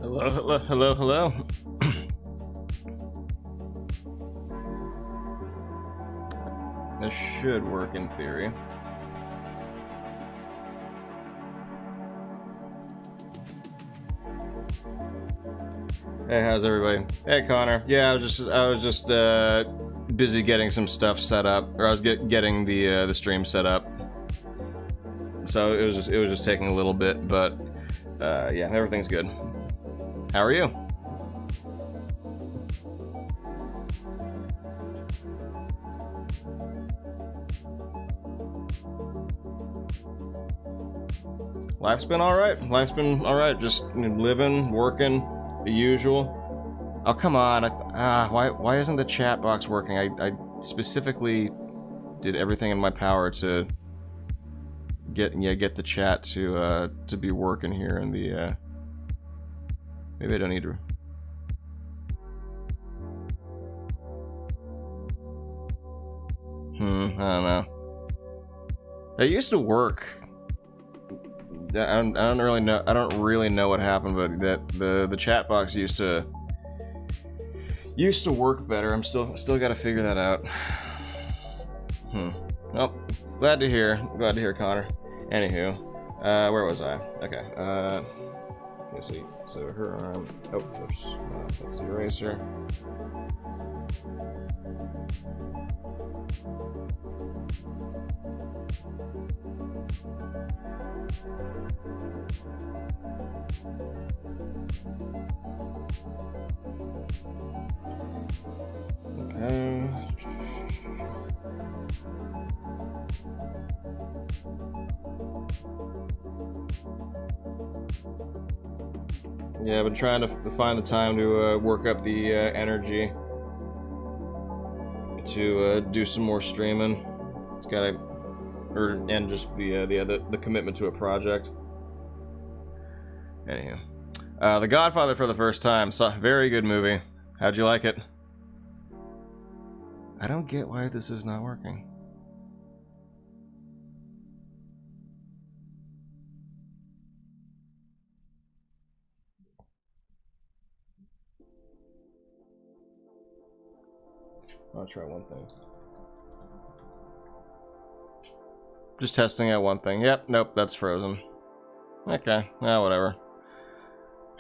Hello, hello, hello, hello. This should work in theory. Hey, how's everybody? Hey, Connor. Yeah, I was just busy getting some stuff set up, or I was getting the stream set up. So it was just taking a little bit, but yeah, everything's good. How are you? Life's been alright. Life's been alright. Just living, working, the usual. Oh, come on. Why isn't the chat box working? I specifically did everything in my power to get the chat to be working here in the maybe I don't need to. I don't know. It used to work. I don't really know. I don't really know what happened, but the chat box used to work better. I'm still got to figure that out. Well, glad to hear. Glad to hear, Connor. Anywho, where was I? Okay. Let's see. So her arm. Oh, oops. That's the eraser. Okay. Yeah, I've been trying to find the time to work up the energy to do some more streaming. It's gotta, and just the commitment to a project. Anyhow, The Godfather for the first time. Very good movie. How'd you like it? I don't get why this is not working. I'll try one thing. Just testing out one thing. Yep, nope, that's frozen. Okay, whatever.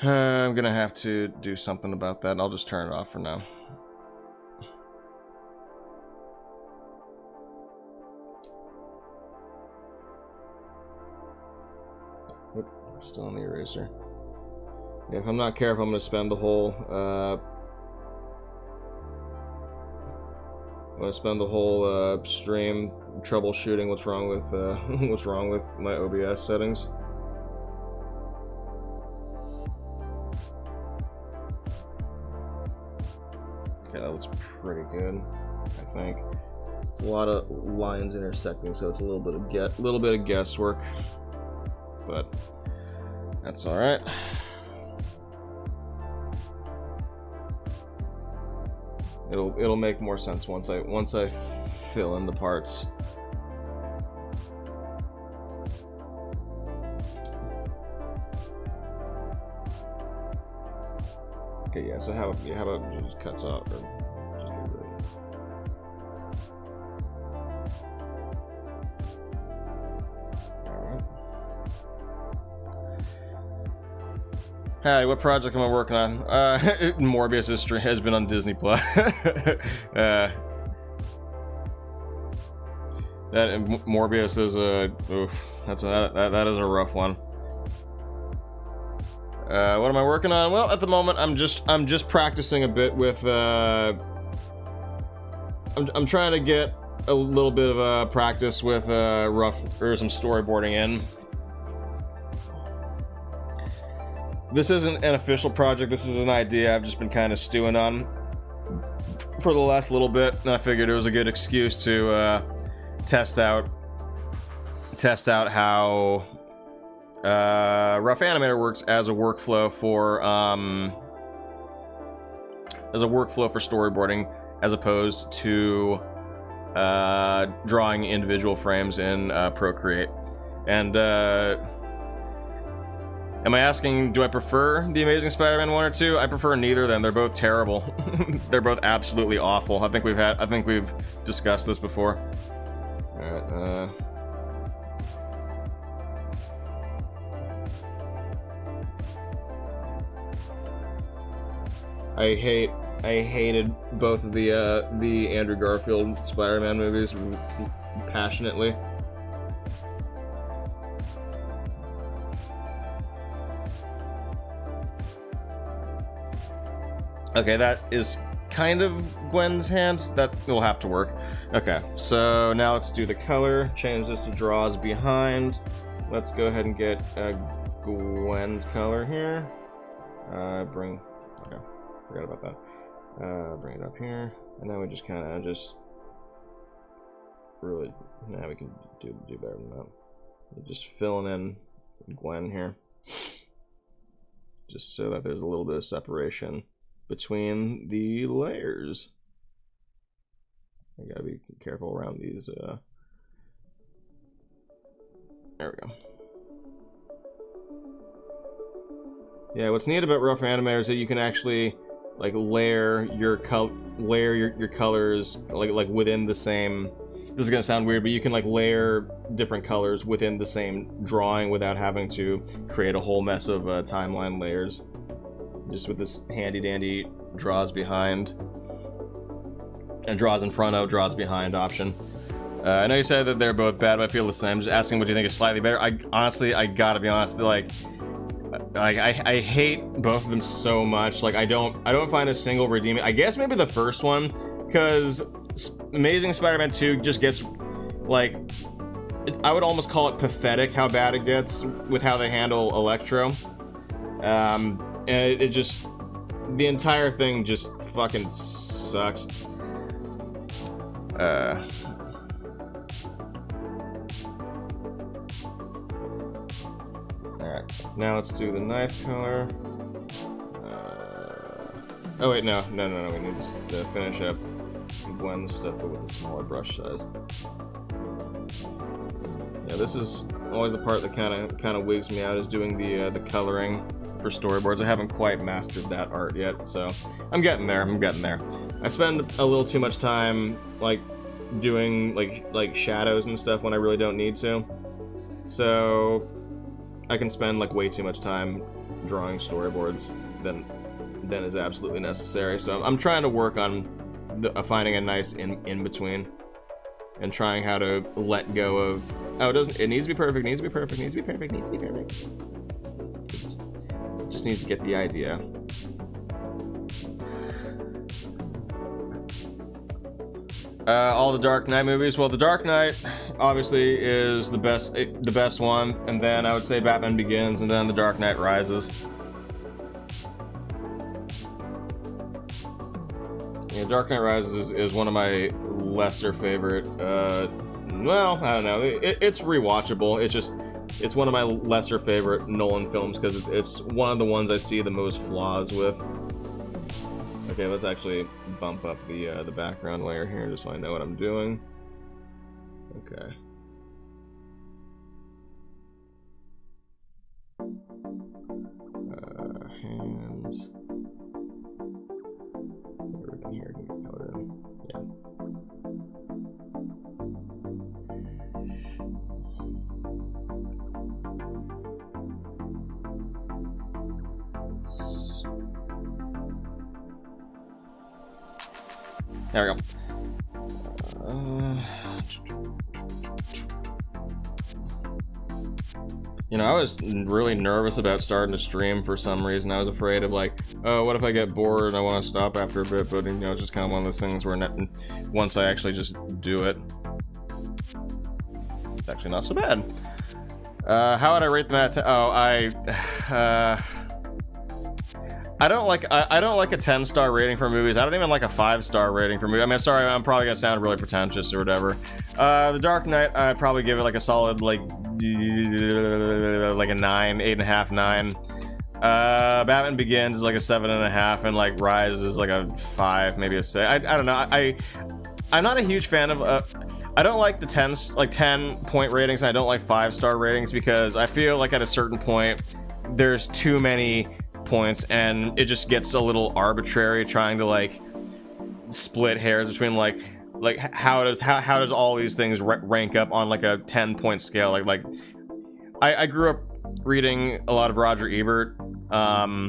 I'm gonna have to do something about that. I'll just turn it off for now. Oop, still on the eraser. Yeah, if I'm not careful, I'm gonna spend the whole stream troubleshooting what's wrong with my OBS settings. Okay, that looks pretty good, I think. A lot of lines intersecting, so it's a little bit of guesswork, but that's all right. It'll make more sense once I fill in the parts. Okay, yeah. So how about it just cuts off? Or just leave it? All right. Hi, what project am I working on? Morbius has been on Disney Plus. That Morbius is that is a rough one. What am I working on? Well, at the moment, I'm just practicing a bit with. I'm trying to get a little bit of practice with some storyboarding in. This isn't an official project. This is an idea I've just been kind of stewing on for the last little bit, and I figured it was a good excuse to test out how RoughAnimator works as a workflow for storyboarding, as opposed to drawing individual frames in Procreate. And Am I asking, do I prefer The Amazing Spider-Man 1 or 2? I prefer neither of them. They're both terrible. They're both absolutely awful. I think we've discussed this before. Alright, I hated both of the Andrew Garfield Spider-Man movies passionately. Okay, that is kind of Gwen's hand. That will have to work. Okay, so now let's do the color. Change this to draws behind. Let's go ahead and get Gwen's color here. Okay, forgot about that. Bring it up here, and then we just kind of really. Now we can do better than that. We're just filling in Gwen here, just so that there's a little bit of separation between the layers. I gotta be careful around these. There we go. Yeah, what's neat about RoughAnimator is that you can actually like layer your colors like within the same. This is gonna sound weird, but you can like layer different colors within the same drawing without having to create a whole mess of timeline layers. Just with this handy dandy draws behind and draws in front of, draws behind option. I know you said that they're both bad, but I feel the same. Just asking what you think is slightly better. I gotta be honest, like I hate both of them so much. Like I don't find a single redeeming. I guess maybe the first one, because Amazing Spider-Man 2 just gets like, I would almost call it pathetic how bad it gets with how they handle Electro. And it just, the entire thing just fucking sucks. Alright, now let's do the knife color. Oh wait, no, we need to finish up Gwen's stuff, but with a smaller brush size. Yeah, this is always the part that kind of wigs me out, is doing the coloring for storyboards. I haven't quite mastered that art yet, so I'm getting there. I spend a little too much time like doing like shadows and stuff when I really don't need to. So I can spend like way too much time drawing storyboards than is absolutely necessary. So I'm trying to work on finding a nice in between, and trying how to let go of, oh, it needs to be perfect, needs to be perfect. It just needs to get the idea. All the Dark Knight movies. Well, The Dark Knight obviously is the best one, and then I would say Batman Begins, and then The Dark Knight Rises. Yeah, Dark Knight Rises is one of my lesser favorite. Well, I don't know. It's rewatchable. It's one of my lesser favorite Nolan films because it's one of the ones I see the most flaws with. Okay, let's actually bump up the background layer here just so I know what I'm doing. Okay. Hands. Everything here can get colored in. Yeah. There we go. You know, I was really nervous about starting to stream for some reason. I was afraid of like, oh, what if I get bored and I want to stop after a bit? But you know, it's just kind of one of those things where once I actually just do it, it's actually not so bad. How would I rate that? I don't like a 10-star rating for movies. I don't even like a 5-star rating for movies. I mean, sorry, I'm probably gonna sound really pretentious or whatever. The Dark Knight, I'd probably give it like a solid like a 9, 8.5, 9. Batman Begins is like a 7.5, and like Rise is like a 5, maybe a 6. I don't know. I'm not a huge fan of. I don't like the 10 point ratings, and I don't like 5-star ratings, because I feel like at a certain point there's too many points and it just gets a little arbitrary trying to like split hairs between like how does all these things rank up on like a 10-point scale. Like I grew up reading a lot of Roger Ebert. I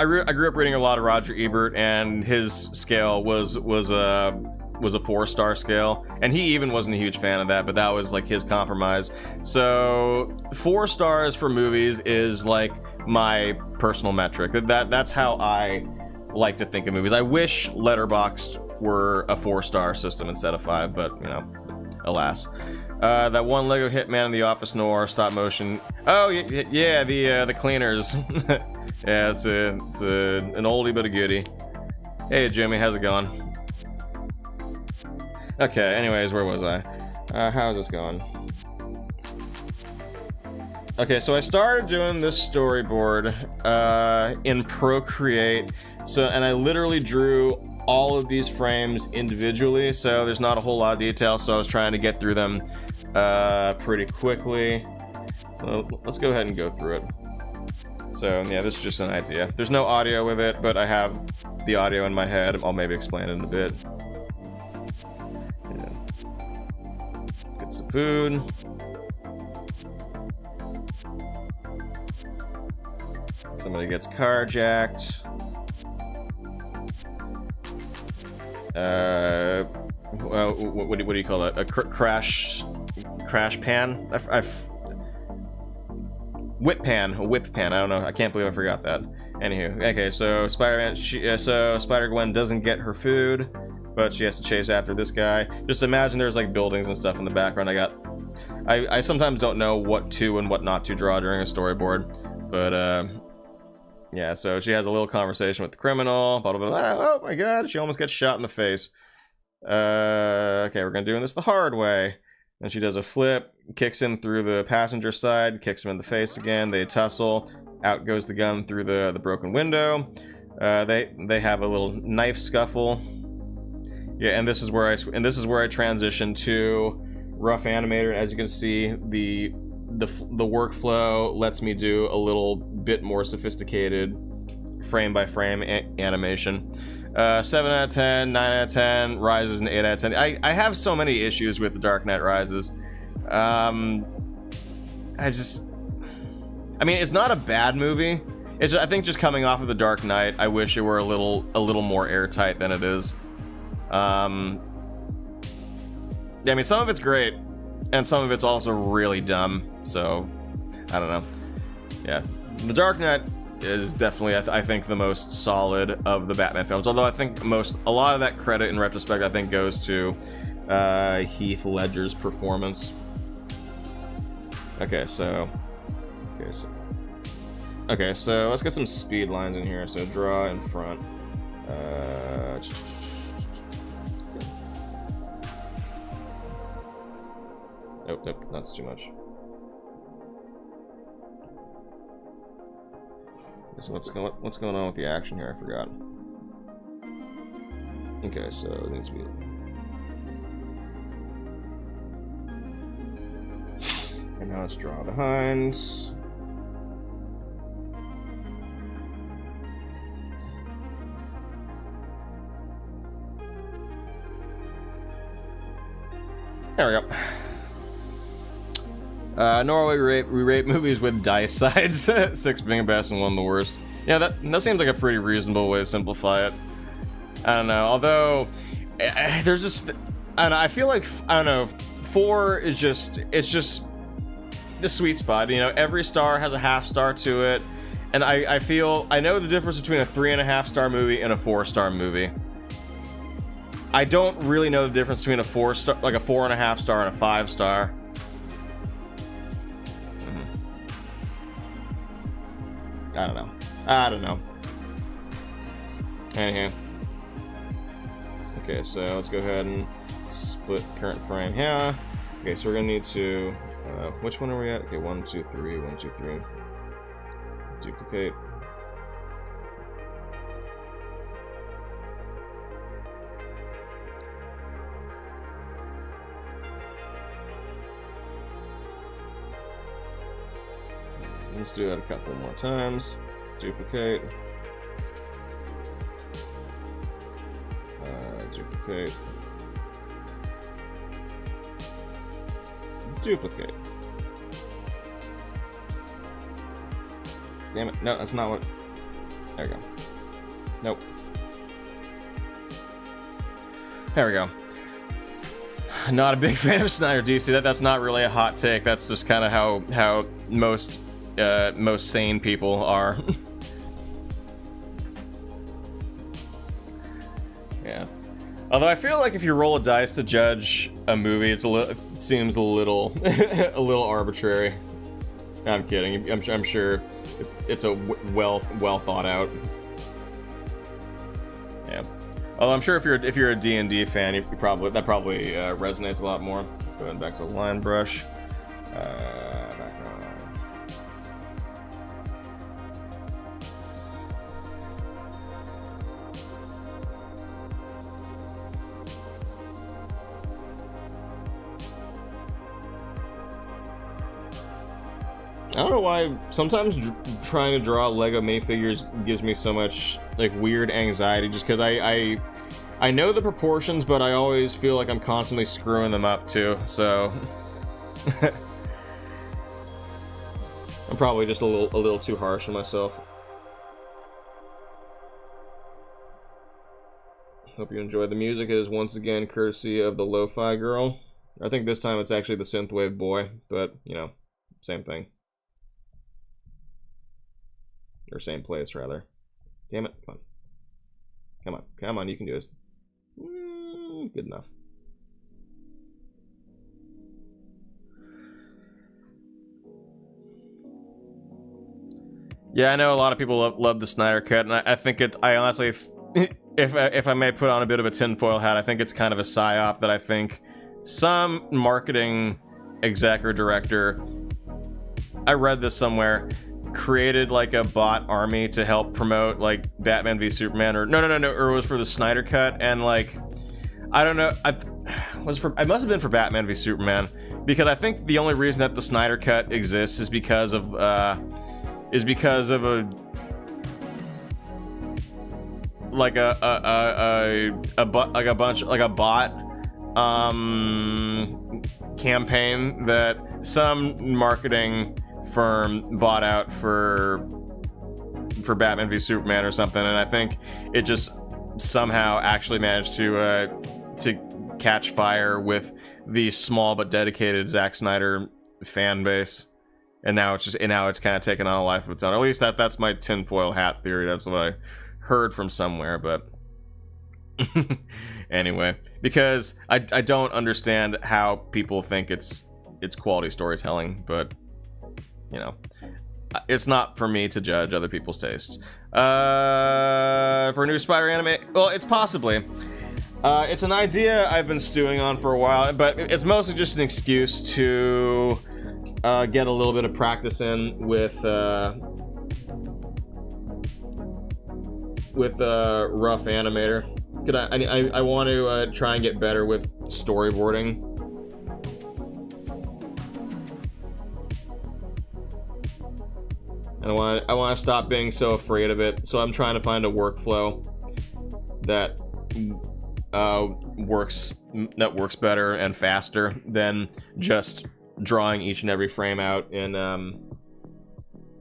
grew up reading a lot of Roger Ebert, and his scale was a 4-star scale, and he even wasn't a huge fan of that, but that was like his compromise. So 4 stars for movies is like my personal metric. That's how I like to think of movies. I wish Letterboxd were a 4-star system instead of 5, but you know, alas. That one Lego Hitman in the Office Noir stop motion. Oh yeah, the cleaners. Yeah, it's an oldie but a goodie. Hey Jimmy, how's it going? Okay, anyways, where was I? How's this going? Okay, so I started doing this storyboard in Procreate. And I literally drew all of these frames individually, so there's not a whole lot of detail, so I was trying to get through them pretty quickly. So let's go ahead and go through it. So yeah, this is just an idea. There's no audio with it, but I have the audio in my head. I'll maybe explain it in a bit. Yeah. Get some food. Somebody gets carjacked. What do you call that? A crash pan? Whip pan. A whip pan. I don't know. I can't believe I forgot that. Anywho, okay. So Spider-Gwen doesn't get her food, but she has to chase after this guy. Just imagine there's like buildings and stuff in the background. I sometimes don't know what to and what not to draw during a storyboard, but yeah. So she has a little conversation with the criminal. Blah, blah, blah. Oh my god, she almost gets shot in the face. Okay, we're gonna do this the hard way. And she does a flip, kicks him through the passenger side, kicks him in the face again. They tussle. Out goes the gun through the broken window. They have a little knife scuffle. Yeah, and this is where I transition to RoughAnimator. As you can see, the workflow lets me do a little bit more sophisticated frame by frame animation. 7 out of 10, 9 out of 10, Rises an 8 out of 10. I have so many issues with The Dark Knight Rises. I mean, it's not a bad movie. I think just coming off of The Dark Knight, I wish it were a little more airtight than it is. Yeah, I mean, some of it's great, and some of it's also really dumb. So, I don't know. Yeah, The Dark Knight is definitely, I think, the most solid of the Batman films. Although I think a lot of that credit, in retrospect, I think goes to Heath Ledger's performance. Okay, so let's get some speed lines in here. So draw in front. Nope, that's too much. So what's going on with the action here? I forgot. Okay, so it needs to be. And now let's draw behind. There we go. Norway we rate movies with dice sides, 6 being the best and 1 the worst. Yeah, that seems like a pretty reasonable way to simplify it. I don't know, although there's just, I don't know, I feel like, I don't know, 4 is just, it's just the sweet spot. You know, every star has a half star to it, and I know the difference between a 3.5-star movie and a 4-star movie. I don't really know the difference between a 4-star, like a 4.5-star and a 5-star. I don't know. Anyhow. Okay, so let's go ahead and split current frame here. Okay, so we're gonna need to, which one are we at? Okay, 1, 2, 3, 1, 2, 3. Duplicate. Let's do it a couple more times. Duplicate. Duplicate. Duplicate. Damn it. No, that's not what... There we go. Nope. There we go. Not a big fan of Snyder DC. That's not really a hot take. That's just kind of how most sane people are. Yeah. Although I feel like if you roll a dice to judge a movie, it seems a little a little arbitrary. I'm kidding. I'm sure it's a well thought out. Yeah. Although I'm sure if you're a D&D fan, that probably resonates a lot more. Let's go ahead back to the line brush. Background. I don't know why sometimes trying to draw Lego minifigures gives me so much like weird anxiety, just because I know the proportions, but I always feel like I'm constantly screwing them up too, so I'm probably just a little too harsh on myself. Hope you enjoyed. The music is once again courtesy of the Lofi Girl. I think this time it's actually the Synthwave Boy, but you know, same thing. Or same place, rather. Damn it. Come on. Come on. Come on, you can do this. Good enough. Yeah, I know a lot of people love the Snyder Cut, and I think I honestly, if I may put on a bit of a tinfoil hat, I think it's kind of a psyop that I think some marketing exec or director, I read this somewhere, created like a bot army to help promote like Batman v Superman, or no, or it was for the Snyder Cut, and like I don't know, it must have been for Batman v Superman, because I think the only reason that the Snyder Cut exists is because of a bot campaign that some marketing firm bought out for Batman v Superman or something, and I think it just somehow actually managed to catch fire with the small but dedicated Zack Snyder fan base, and now it's kind of taken on a life of its own. At least that's my tinfoil hat theory. That's what I heard from somewhere, but anyway, because I don't understand how people think it's quality storytelling, but you know, it's not for me to judge other people's tastes. For a new Spider anime, well, it's possibly. It's an idea I've been stewing on for a while, but it's mostly just an excuse to get a little bit of practice in with RoughAnimator. I want to try and get better with storyboarding. And I want to stop being so afraid of it. So I'm trying to find a workflow that works better and faster than just drawing each and every frame out in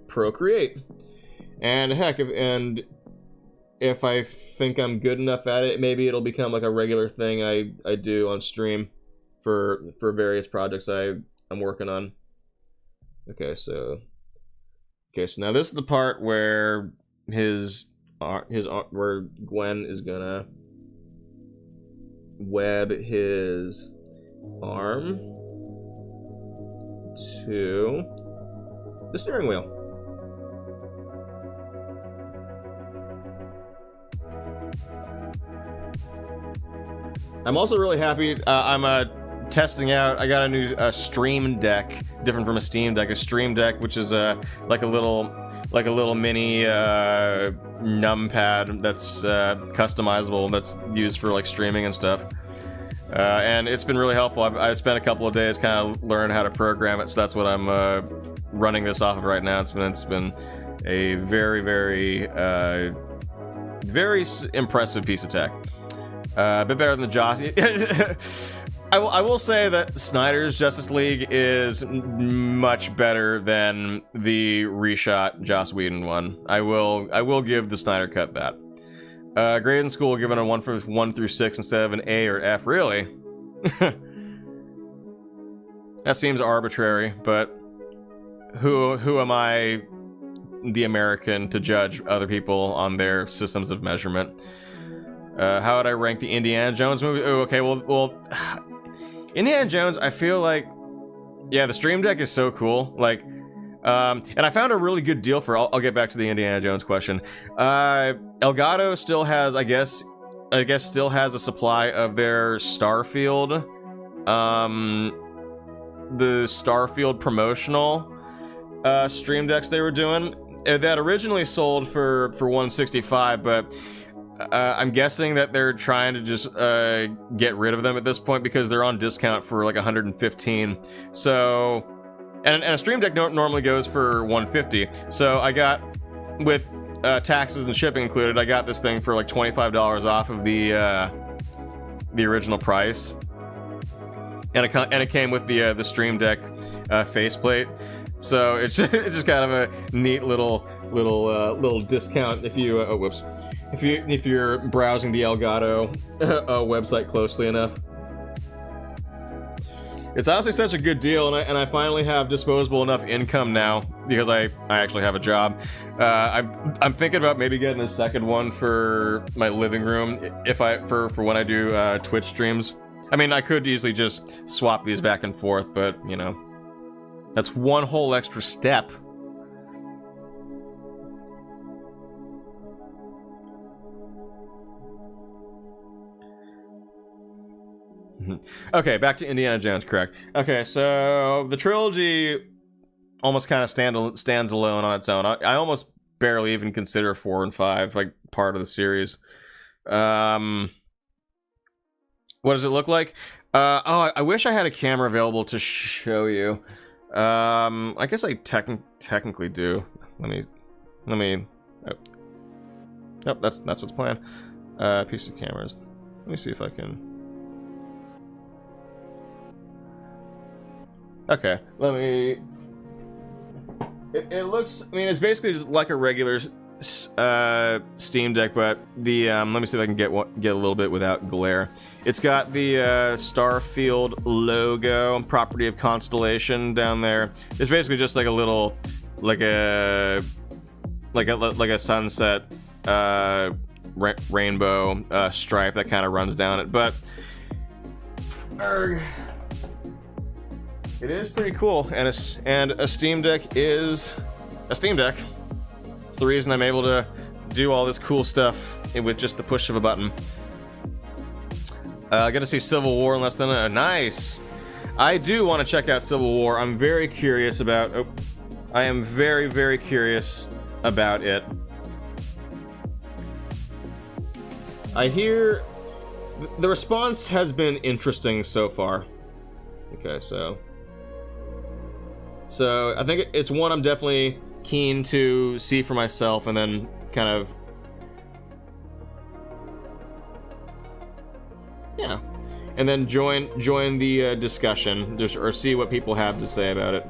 Procreate. And heck, if I think I'm good enough at it, maybe it'll become like a regular thing I do on stream for various projects I'm working on. Okay, so now this is the part where where Gwen is gonna web his arm to the steering wheel. I'm also really happy. I'm testing out. I got a new Stream Deck, different from a Steam Deck. A Stream Deck, which is like a little mini numpad that's customizable, that's used for like streaming and stuff. And it's been really helpful. I spent a couple of days kind of learning how to program it, so that's what I'm running this off of right now. It's been a very, very, very impressive piece of tech. A bit better than the Joss. I will say that Snyder's Justice League is much better than the reshot Joss Whedon one. I will give the Snyder cut that. Grade in school given a 1 from 1 through 6 instead of an A or F. Really? That seems arbitrary, but who am I, the American, to judge other people on their systems of measurement? How would I rank the Indiana Jones movie? Oh, okay, well, Indiana Jones, I feel like, yeah, the Stream Deck is so cool. Like, and I found a really good deal for. I'll get back to the Indiana Jones question. Elgato still has, I guess, still has a supply of their Starfield, the Starfield promotional Stream Decks they were doing. That originally sold for 165, but I'm guessing that they're trying to just get rid of them at this point because they're on discount for like 115. So, and a Stream Deck normally goes for 150. So I got, with taxes and shipping included, I got this thing for like $25 off of the original price, and it came with the Stream Deck faceplate. So it's just kind of a neat little discount if you whoops. If you're browsing the Elgato website closely enough. It's honestly such a good deal, and I finally have disposable enough income now because I actually have a job. I'm thinking about maybe getting a second one for my living room for when I do Twitch streams. I mean, I could easily just swap these back and forth, but you know, that's one whole extra step. Okay, back to Indiana Jones, correct. Okay, so the trilogy almost kind of stands alone on its own. I almost barely even consider 4 and 5 like part of the series. What does it look like? I wish I had a camera available to show you. I guess I technically do. Let me. Oh, that's what's planned. Piece of cameras. Let me see if I can. Okay, let me. It looks. I mean, it's basically just like a regular Steam Deck, but the let me see if I can get a little bit without glare. It's got the Starfield logo, property of Constellation down there. It's basically just like a little, like a sunset rainbow stripe that kind of runs down it, but. It is pretty cool, and a Steam Deck is a Steam Deck. It's the reason I'm able to do all this cool stuff with just the push of a button. Gonna see Civil War in less than a nice. I do want to check out Civil War. I'm very curious about. Oh, I am very, very curious about it. I hear the response has been interesting so far. Okay, so I think it's one I'm definitely keen to see for myself, and then kind of, yeah, and then join the discussion, or see what people have to say about it.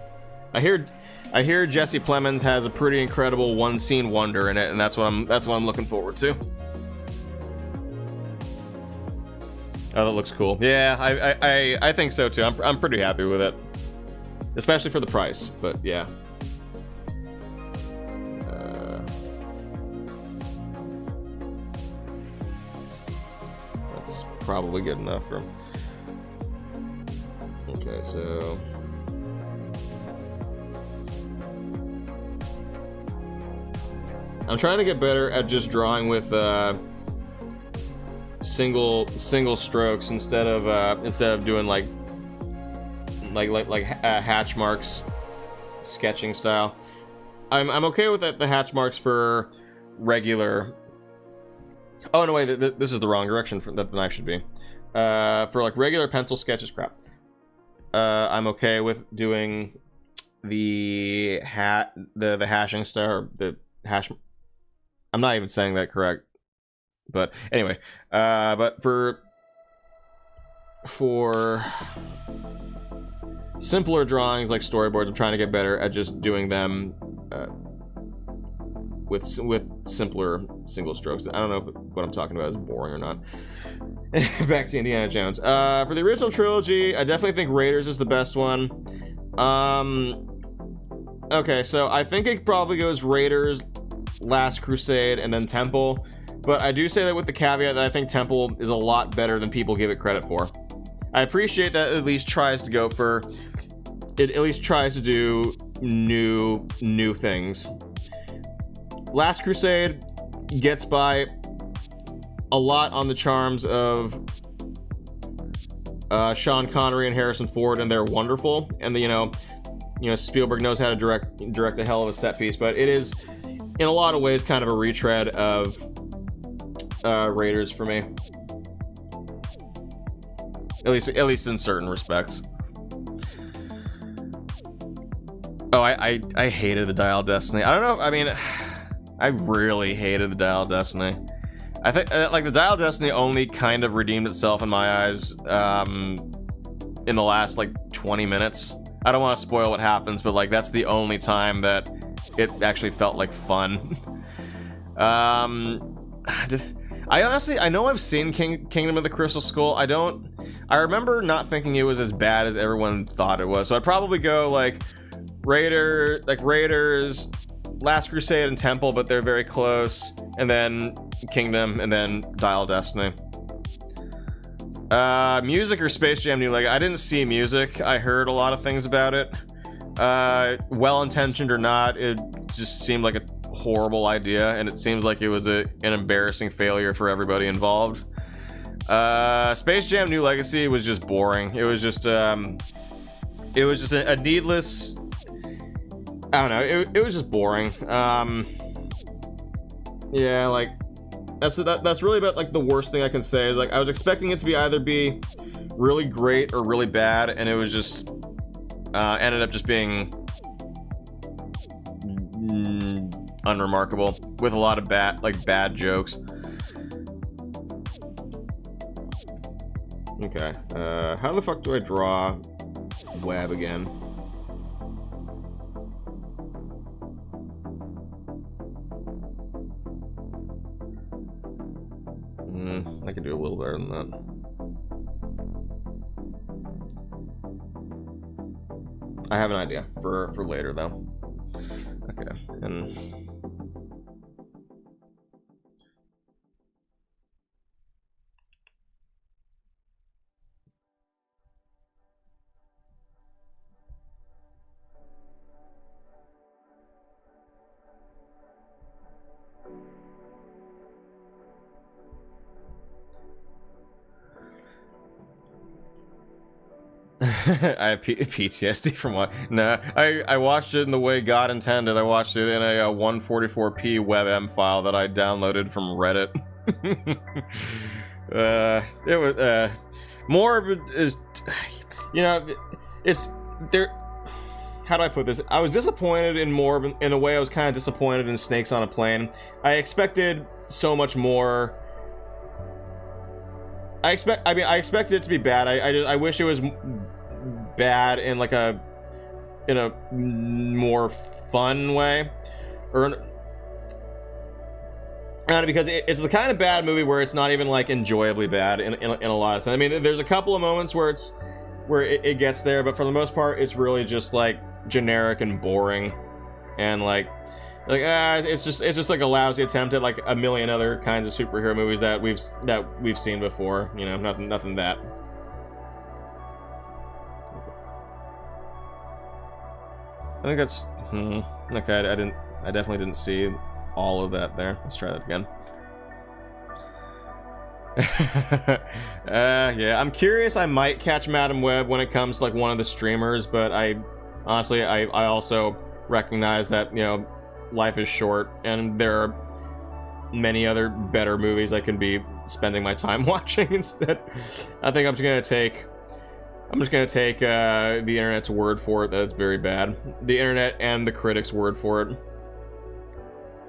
I hear Jesse Plemons has a pretty incredible one scene wonder in it, and that's what I'm looking forward to. Oh, that looks cool. Yeah, I think so too. I'm pretty happy with it. Especially for the price, but yeah. That's probably good enough for. Okay, so. I'm trying to get better at just drawing with single strokes instead of doing like hatch marks sketching style. I'm okay with the hatch marks for regular. Oh no, wait, this is the wrong direction that the knife should be. For like regular pencil sketches, crap. I'm okay with doing the hashing star, the hash. I'm not even saying that correct, but anyway, but for simpler drawings like storyboards, I'm trying to get better at just doing them with simpler single strokes. I don't know if what I'm talking about is boring or not. Back to Indiana Jones. For the original trilogy, I definitely think Raiders is the best one. Okay, so I think it probably goes Raiders, Last Crusade, and then Temple. But I do say that with the caveat that I think Temple is a lot better than people give it credit for. I appreciate that it at least tries to go for... It at least tries to do new things. Last Crusade gets by a lot on the charms of Sean Connery and Harrison Ford, and they're wonderful. And the, you know, Spielberg knows how to direct a hell of a set piece, but it is in a lot of ways kind of a retread of Raiders for me. At least in certain respects. Oh, I hated the Dial of Destiny. I don't know. I mean, I really hated the Dial of Destiny. I think like the Dial of Destiny only kind of redeemed itself in my eyes in the last like 20 minutes. I don't want to spoil what happens, but like that's the only time that it actually felt like fun. I know I've seen Kingdom of the Crystal Skull. I remember not thinking it was as bad as everyone thought it was. So I'd probably go like Raiders, Last Crusade, and Temple, but they're very close, and then Kingdom, and then Dial of Destiny. Music or Space Jam New Legacy? I didn't see music. I heard a lot of things about it. Well-intentioned or not, it just seemed like a horrible idea, and it seems like it was an embarrassing failure for everybody involved. Space Jam New Legacy was just boring. It was just a needless... I don't know, it was just boring. Yeah, like that's really about like the worst thing I can say. Like I was expecting it to be either be really great or really bad, and it was just ended up just being unremarkable with a lot of bad jokes. Okay, how the fuck do I draw web again? I could do a little better than that. I have an idea for later though. Okay, and I have PTSD from what? Nah, I watched it in the way God intended. I watched it in a 144p WebM file that I downloaded from Reddit. It was more of it is, you know, it's there. How do I put this? I was disappointed in more in a way. I was kind of disappointed in Snakes on a Plane. I expected so much more. I expected it to be bad. I wish it was bad in like a more fun way, or because it's the kind of bad movie where it's not even like enjoyably bad in a lot of sense. I mean, there's a couple of moments where it gets there, but for the most part, it's really just like generic and boring, and like it's just like a lousy attempt at like a million other kinds of superhero movies that we've seen before. You know, nothing that. I think that's okay. I definitely didn't see all of that there. Let's try that again. Yeah, I'm curious. I might catch Madam Web when it comes to like one of the streamers, but I honestly also recognize that, you know, life is short and there are many other better movies I can be spending my time watching instead. I think I'm just gonna take I'm just gonna take the internet's word for it that it's very bad. The internet and the critics' word for it.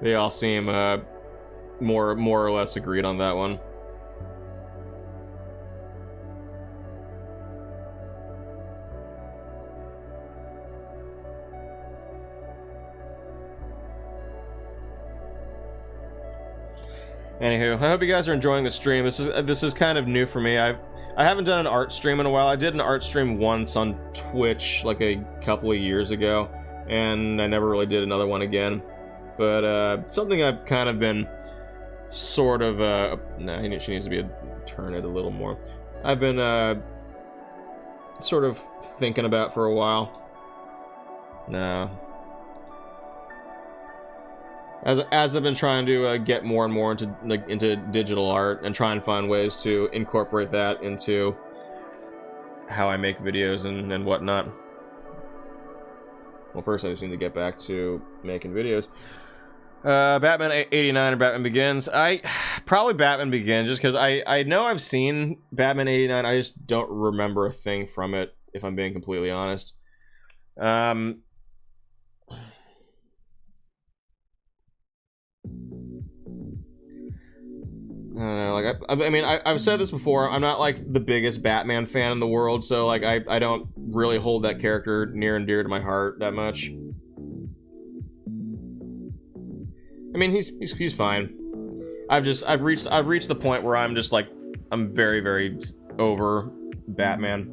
They all seem more or less agreed on that one. Anywho, I hope you guys are enjoying the stream. This is kind of new for me. I haven't done an art stream in a while. I did an art stream once on Twitch like a couple of years ago, and I never really did another one again. But something I've kind of been sort of nah, she needs to turn it a little more. I've been sort of thinking about for a while. No. As I've been trying to get more and more into digital art and try and find ways to incorporate that into how I make videos and whatnot. Well, first I just need to get back to making videos. Batman 89 or Batman Begins. Probably Batman Begins, just because I know I've seen Batman 89. I just don't remember a thing from it, if I'm being completely honest. I don't know, like I mean I've said this before. I'm not like the biggest Batman fan in the world, so like I don't really hold that character near and dear to my heart that much. I mean he's fine. I've reached the point where I'm just like I'm very over Batman.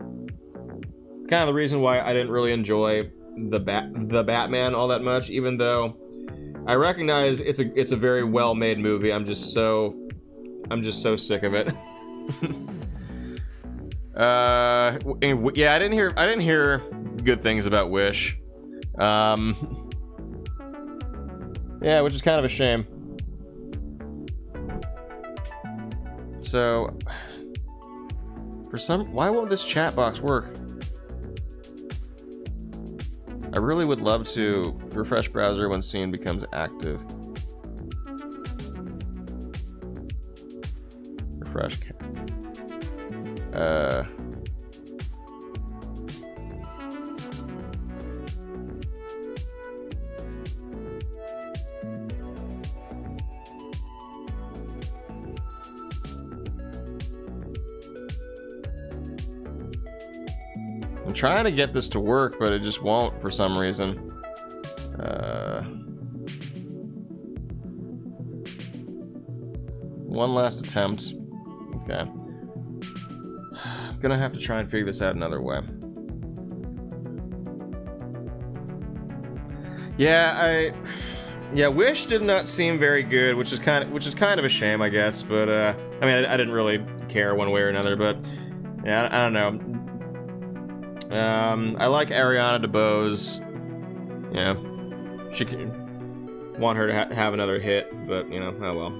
Kind of the reason why I didn't really enjoy the Batman all that much, even though I recognize it's a very well made movie. I'm just so sick of it. Yeah, I didn't hear good things about Wish. Yeah, which is kind of a shame. So, why won't this chat box work? I really would love to refresh browser when scene becomes active. Refresh. I'm trying to get this to work, but it just won't for some reason. One last attempt. Okay. I'm gonna have to try and figure this out another way. Yeah, Wish did not seem very good, which is kind of a shame, I guess. But I mean, I didn't really care one way or another. But yeah, I don't know. I like Ariana DeBose. Yeah, she can want her to have another hit, but you know, oh well.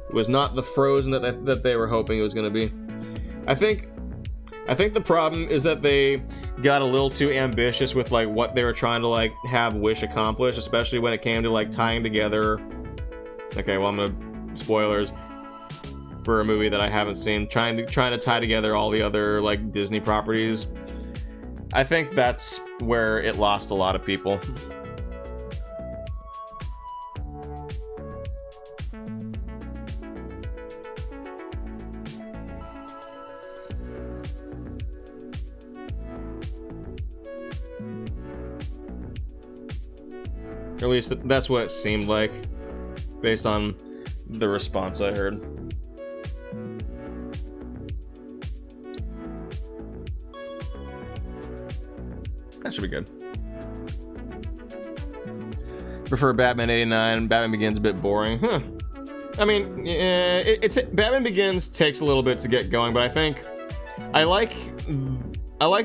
It was not the Frozen that they were hoping it was going to be. I think the problem is that they got a little too ambitious with like what they were trying to like have Wish accomplish, especially when it came to like tying together. Okay, well, I'm gonna spoilers for a movie that I haven't seen, trying to tie together all the other like Disney properties. I think that's where it lost a lot of people. At least that's what it seemed like, based on the response I heard. That should be good. Prefer Batman 89. Batman Begins a bit boring. Huh. I mean, Batman Begins takes a little bit to get going, but I think I like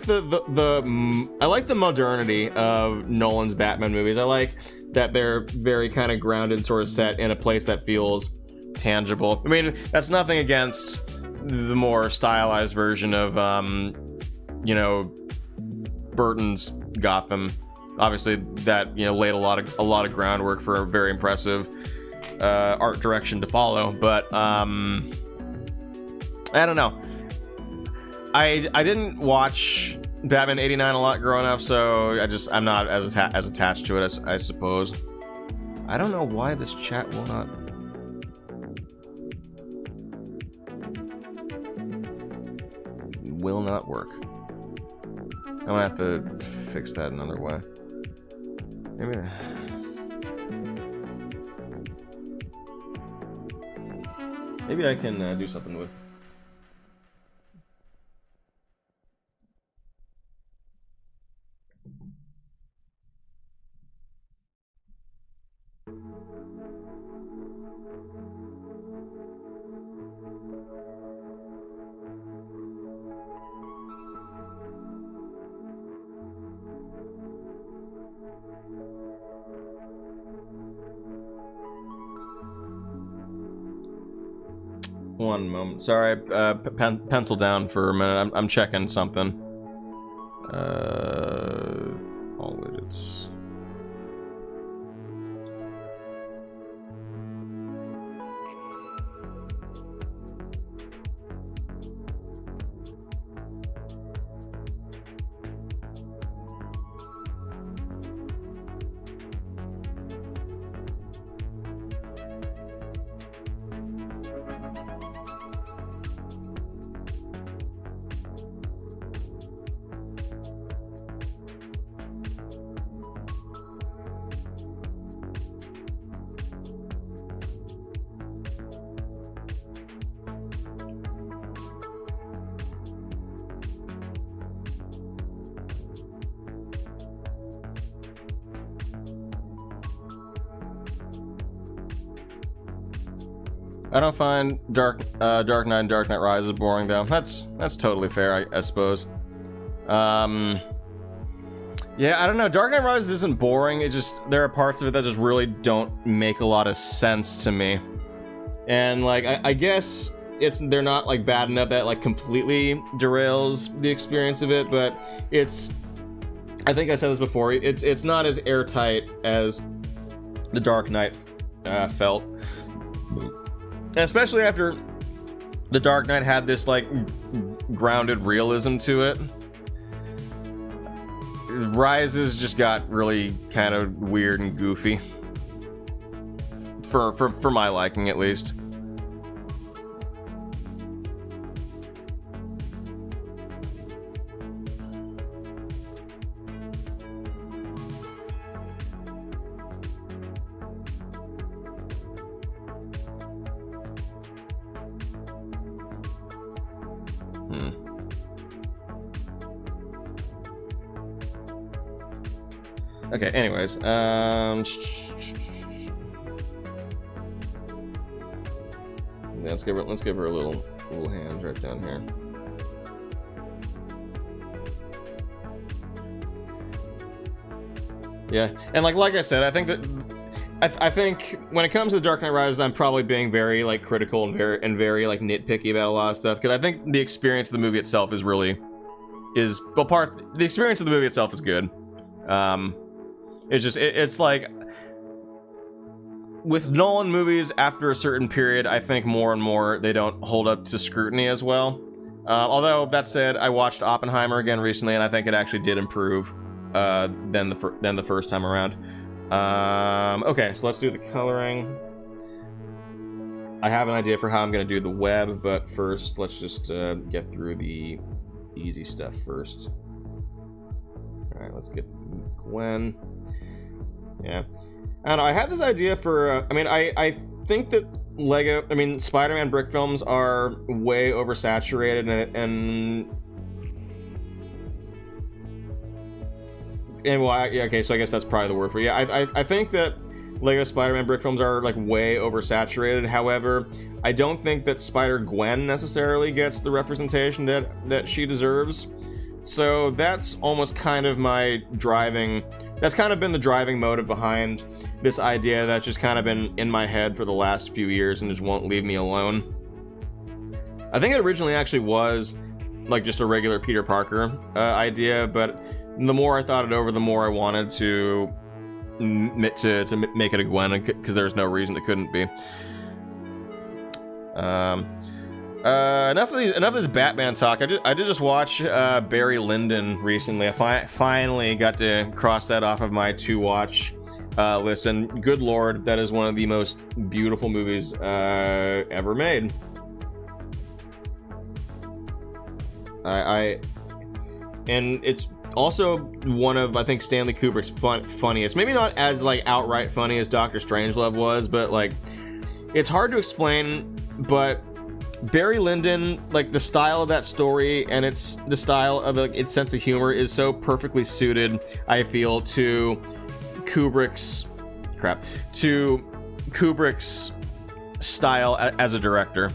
the modernity of Nolan's Batman movies. I like that they're very kind of grounded and sort of set in a place that feels tangible. I mean, that's nothing against the more stylized version of, you know, Burton's Gotham. Obviously, that, you know, laid a lot of groundwork for a very impressive art direction to follow. But I don't know. I didn't watch Batman 89 a lot growing up, so I'm not as attached to it as I suppose. I don't know why this chat will not. Will not work. I'm gonna have to fix that another way. Maybe I can do something with. One moment. Sorry, pencil down for a minute. I'm checking something. All widgets. I don't find Dark Knight and Dark Knight Rises boring though. That's totally fair, I suppose. Yeah, I don't know. Dark Knight Rises isn't boring. It just there are parts of it that just really don't make a lot of sense to me. And like I guess they're not like bad enough that like completely derails the experience of it, but it's I think I said this before. It's not as airtight as the Dark Knight felt. And especially after the Dark Knight had this like grounded realism to it. Rises just got really kind of weird and goofy. For my liking, at least. Okay, anyways, let's give her a little hand right down here. Yeah, and like I said, I think that I think when it comes to The Dark Knight Rises, I'm probably being very like critical and very like nitpicky about a lot of stuff, because I think the experience of the movie itself is the experience of the movie itself is good. It's just, it's like, with Nolan movies, after a certain period, I think more and more they don't hold up to scrutiny as well. Although, that said, I watched Oppenheimer again recently, and I think it actually did improve than the first time around. Okay, so let's do the coloring. I have an idea for how I'm going to do the web, but first, let's just get through the easy stuff first. Alright, let's get Gwen. Yeah. I don't know, I had this idea for, I think that Spider-Man brick films are way oversaturated, okay, so I guess that's probably the word for it. Yeah, I think that Lego Spider-Man brick films are, like, way oversaturated. However, I don't think that Spider-Gwen necessarily gets the representation that she deserves. So that's almost kind of that's kind of been the driving motive behind this idea that's just kind of been in my head for the last few years and just won't leave me alone. I think it originally actually was like just a regular Peter Parker idea, but the more I thought it over, the more I wanted to make it a Gwen, because there's no reason it couldn't be. Enough of this Batman talk. I did just watch Barry Lyndon recently. I finally got to cross that off of my to watch list, and good lord, that is one of the most beautiful movies ever made. And it's also one of, I think, Stanley Kubrick's funniest. Maybe not as like outright funny as Dr. Strangelove was, but like it's hard to explain. But Barry Lyndon, like the style of that story and the style of its sense of humor is so perfectly suited, I feel, to Kubrick's style as a director.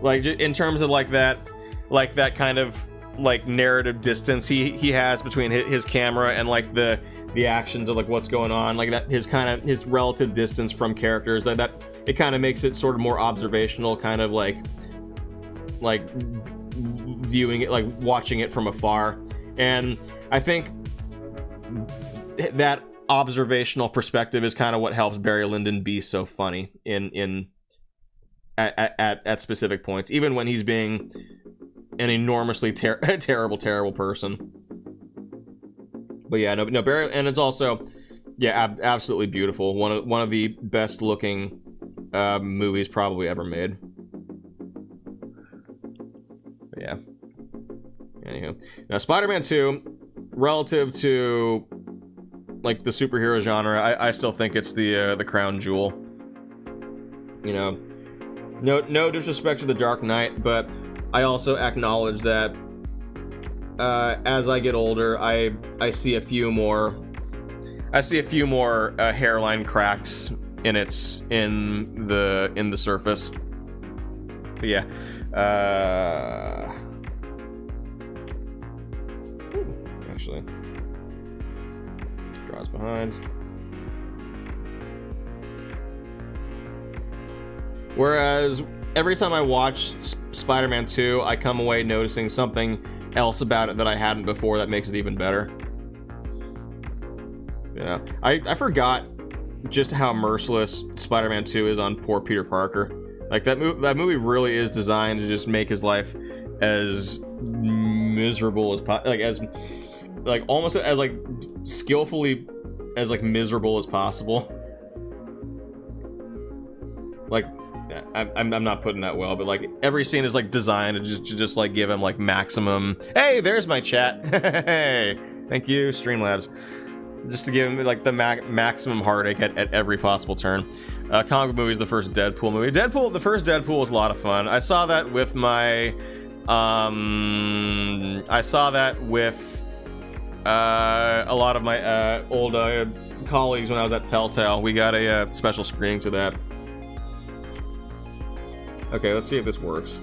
Like in terms of like that kind of like narrative distance he has between his camera and like the actions of like what's going on, like that his relative distance from characters, like that it kind of makes it sort of more observational, kind of like viewing it, like watching it from afar. And I think that observational perspective is kind of what helps Barry Lyndon be so funny at specific points, even when he's being an enormously terrible person. But yeah, no, Barry, and it's also, yeah, absolutely beautiful. One of the best looking movies probably ever made. But yeah. Anywho, now Spider-Man 2, relative to like the superhero genre, I still think it's the crown jewel. You know, no disrespect to The Dark Knight, but I also acknowledge that as I get older, I see a few more hairline cracks in the surface. But yeah, actually, draws behind. Whereas every time I watch Spider-Man 2, I come away noticing something else about it that I hadn't before that makes it even better. Yeah, I forgot just how merciless Spider-Man 2 is on poor Peter Parker. Like that movie really is designed to just make his life as miserable as almost as like skillfully as like miserable as possible. Like, I'm not putting that well, but like every scene is like designed to just like give him like maximum. Hey, there's my chat. Hey, thank you, Streamlabs. Just to give him like the maximum heartache at every possible turn. Comic book movie is the first Deadpool movie. The first Deadpool was a lot of fun. I saw that with my a lot of my old colleagues when I was at Telltale. We got a special screening to that. Okay, let's see if this works.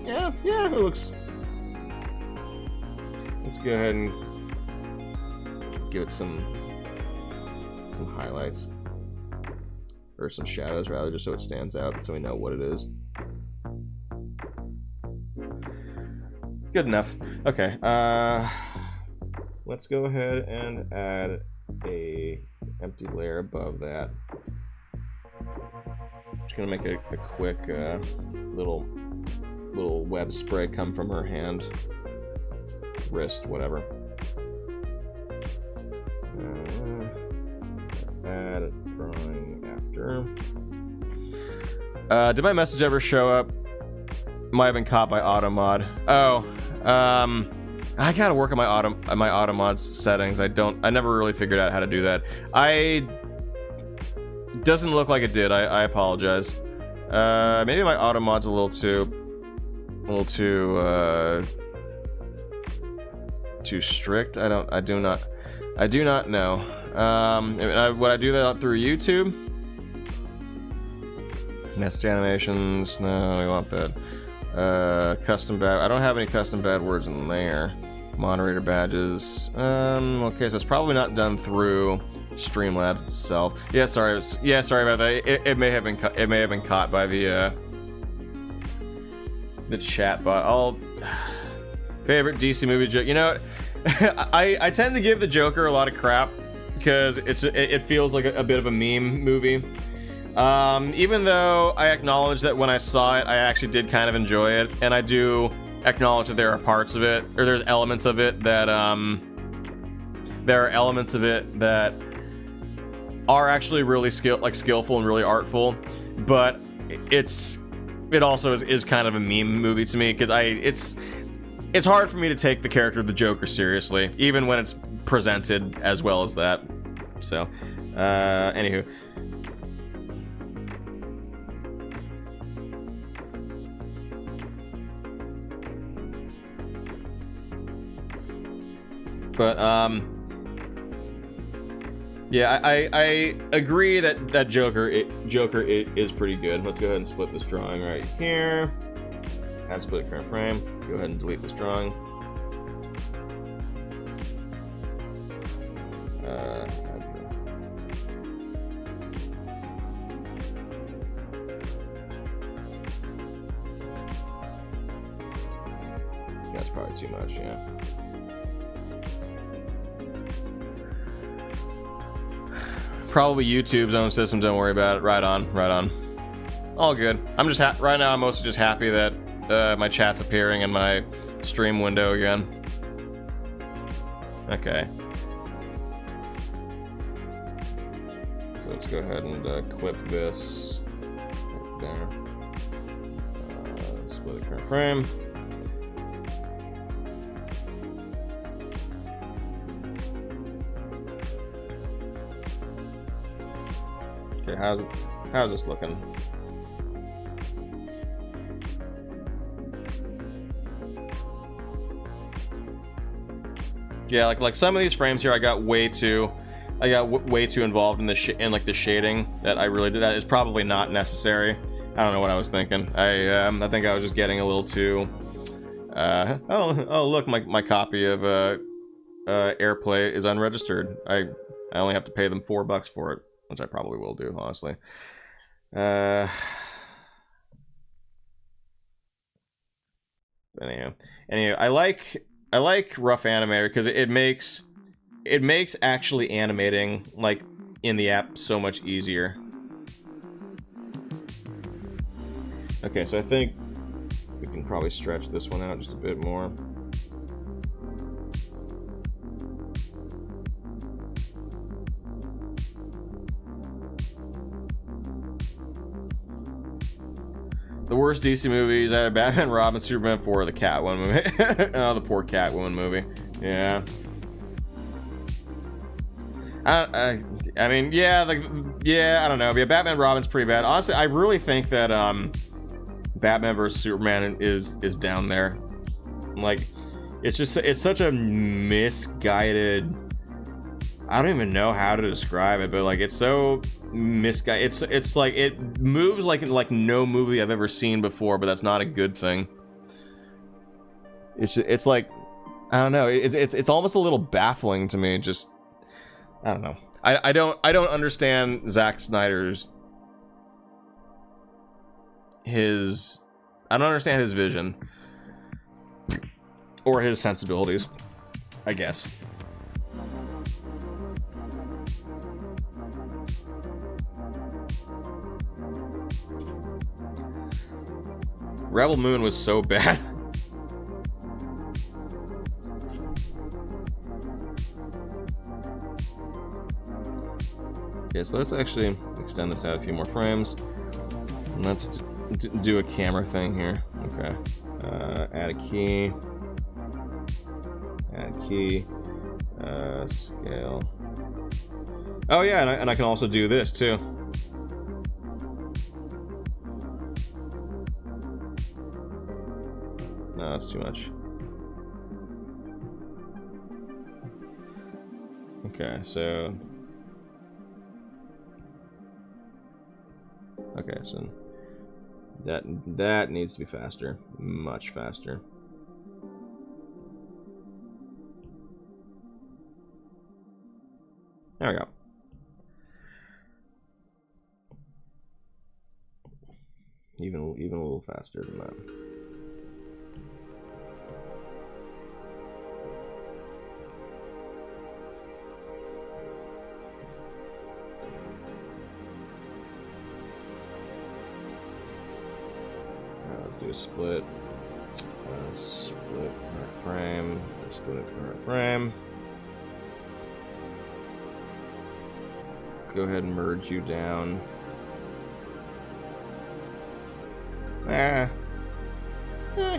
Yeah, it looks... Let's go ahead and give it some highlights. Or some shadows, rather, just so it stands out, so we know what it is. Good enough. Okay, let's go ahead and add a empty layer above that. Just gonna make a quick little web spray come from her hand, wrist, whatever. Add drawing after. Did my message ever show up? Might have been caught by AutoMod. Oh, I gotta work on my AutoMod settings. I never really figured out how to do that. Doesn't look like it did. I apologize. Maybe my AutoMod's a little too strict. I do not know. Would I do that through YouTube? Message animations? No, we want that. Custom bad. I don't have any custom bad words in there. Moderator badges. Okay, so it's probably not done through Streamlabs itself. Yeah, sorry about that. It may have been caught by the The chat bot. Favorite DC movie joke. You know, I tend to give the Joker a lot of crap because it feels like a bit of a meme movie. Even though I acknowledge that when I saw it, I actually did kind of enjoy it, and I do acknowledge that there are parts of it, or there's elements of it that are actually really skillful and really artful, but it also is kind of a meme movie to me because it's hard for me to take the character of the Joker seriously, even when it's presented as well as that. So, anywho. But, yeah, I agree that Joker is pretty good. Let's go ahead and split this drawing right here. Add split current frame. Go ahead and delete this drawing. That's probably too much, yeah. Probably YouTube's own system, don't worry about it. Right on, right on. All good. I'm just right now I'm mostly just happy that my chat's appearing in my stream window again. Okay. So let's go ahead and clip this right there. Split the current frame. Okay, how's this looking? Yeah, like some of these frames here, I got way too involved in the the shading that I really did. That is probably not necessary. I don't know what I was thinking. I think I was just getting a little too. Oh look, my copy of AirPlay is unregistered. I only have to pay them $4 for it, which I probably will do, honestly. Anyway, I like RoughAnimator because it makes actually animating like in the app so much easier. Okay, so I think we can probably stretch this one out just a bit more. The worst DC movies, either Batman, Robin, Superman 4, or the Catwoman movie. Oh, the poor Catwoman movie. Yeah. I mean, yeah, I don't know. Yeah, Batman, Robin's pretty bad. Honestly, I really think that Batman vs Superman is down there. Like, it's such a misguided. I don't even know how to describe it, but like it's so misguided. It's like it moves like no movie I've ever seen before, but that's not a good thing. It's like I don't know. It's almost a little baffling to me. Just I don't know. I don't understand Zack Snyder's I don't understand his vision or his sensibilities, I guess. Rebel Moon was so bad. Okay, so let's actually extend this out a few more frames. And let's do a camera thing here. Okay. Add a key. Add a key. Scale. Oh yeah, and I can also do this too. No, that's too much. Okay, so... Okay, so... That needs to be faster. Much faster. There we go. Even a little faster than that. Let's do a split. Split current frame. Split current frame. Let's go ahead and merge you down.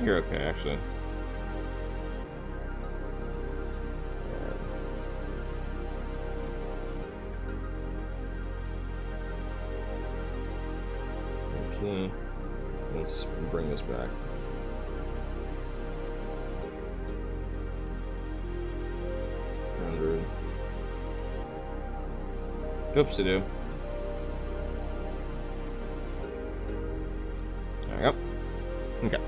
You're okay, actually. Okay, let's bring this back. Oopsie-doo. There we go. Okay.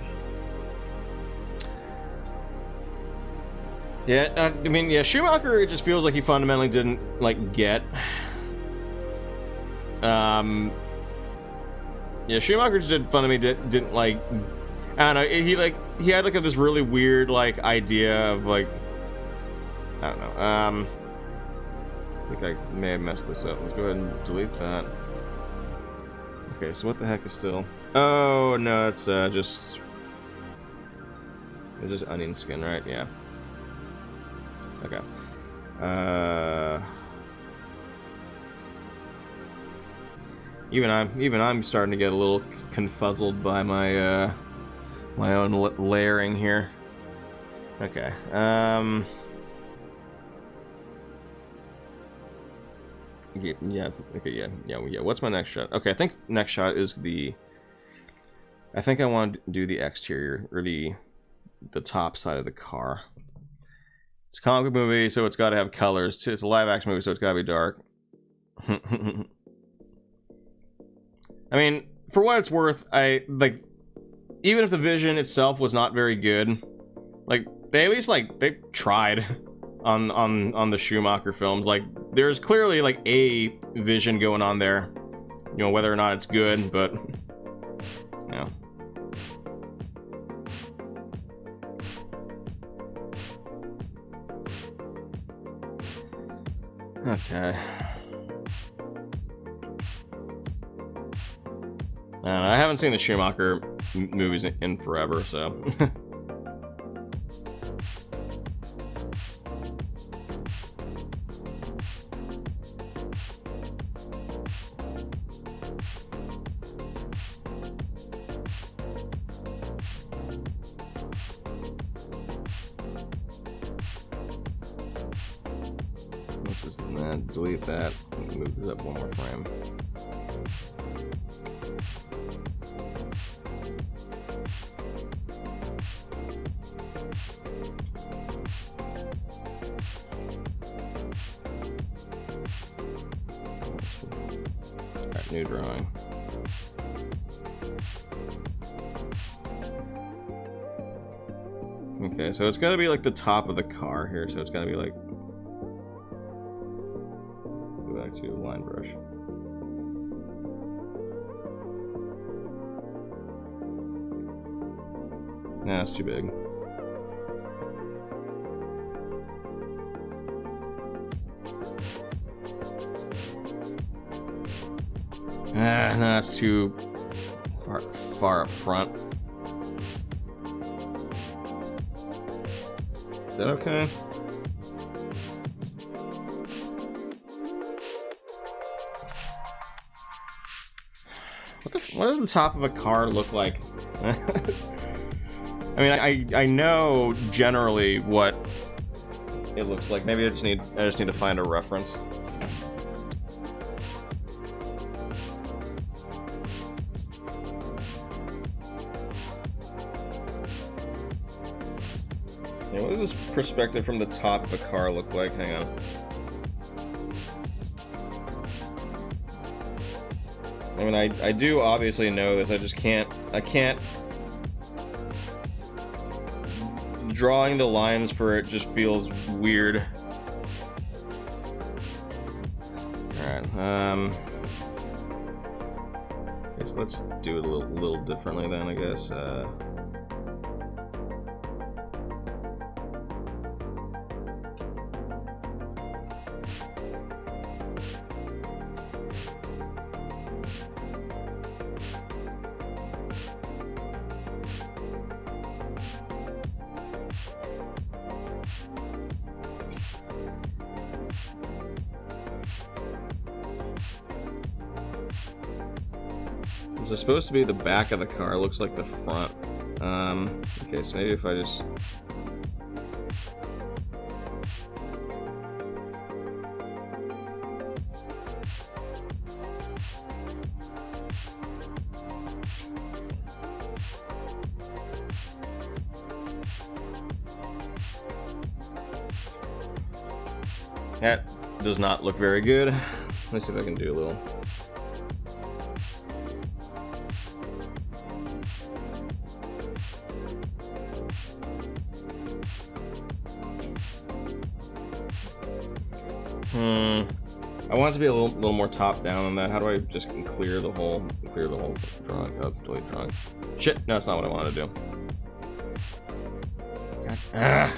Yeah, I mean, yeah, Schumacher, it just feels like he fundamentally didn't, like, get. Yeah, Schumacher just didn't like, I don't know, he had, like, this really weird, like, idea of, like, I don't know, I think I may have messed this up. Let's go ahead and delete that. Okay, so what the heck is still... Oh, no, it's just... It's just onion skin, right? Yeah. Okay. Even I'm starting to get a little confuzzled by my my own layering here. Okay. Yeah. Okay. Yeah. What's my next shot? Okay, I think next shot is the. I think I want to do the exterior or the top side of the car. It's a comic book movie, so it's got to have colors. It's a live action movie, so it's got to be dark. I mean, for what it's worth, I like. Even if the vision itself was not very good, like they at least they tried. On the Schumacher films, like there's clearly like a vision going on there, you know, whether or not it's good, but yeah. Okay. I haven't seen the Schumacher movies in forever, so. Delete that and move this up one more frame. Alright, new drawing. Okay, so it's gotta be like the top of the car here, so it's gotta be like to line brush. Nah, that's too big. Ah, no, that's too far up front. Is that okay? What does the top of a car look like? I mean, I know generally what it looks like. Maybe I just need to find a reference. Yeah, what does this perspective from the top of a car look like? Hang on. I mean, I do obviously know this, I can't drawing the lines for it just feels weird. Alright, okay, so let's do it a little differently then, I guess. This is supposed to be the back of the car. It looks like the front. Okay, so maybe if I just... That does not look very good. Let me see if I can do a little. I want it to be a little more top down than that. How do I just clear the whole drawing up? Delete drawing. Shit, no, that's not what I wanted to do. Okay.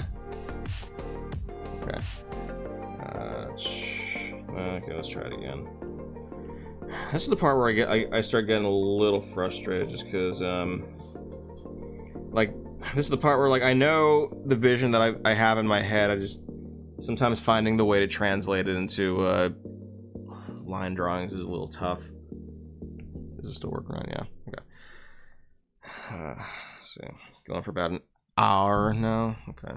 Okay, let's try it again. This is the part where I start getting a little frustrated, just because like, this is the part where, like, I know the vision that I have in my head. I just sometimes finding the way to translate it into line drawings is a little tough. Is it still working on? Yeah. Okay. Let's see. Going for about an hour now. Okay.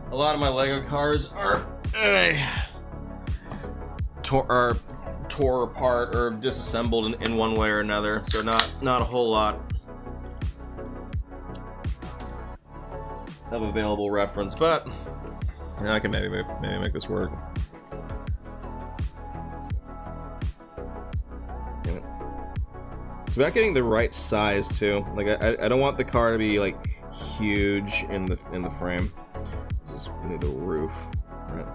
A lot of my Lego cars are tore apart or disassembled in one way or another, so not a whole lot of available reference, but yeah, I can maybe make this work. It's about getting the right size too. Like I don't want the car to be like huge in the frame. This is really the roof, right?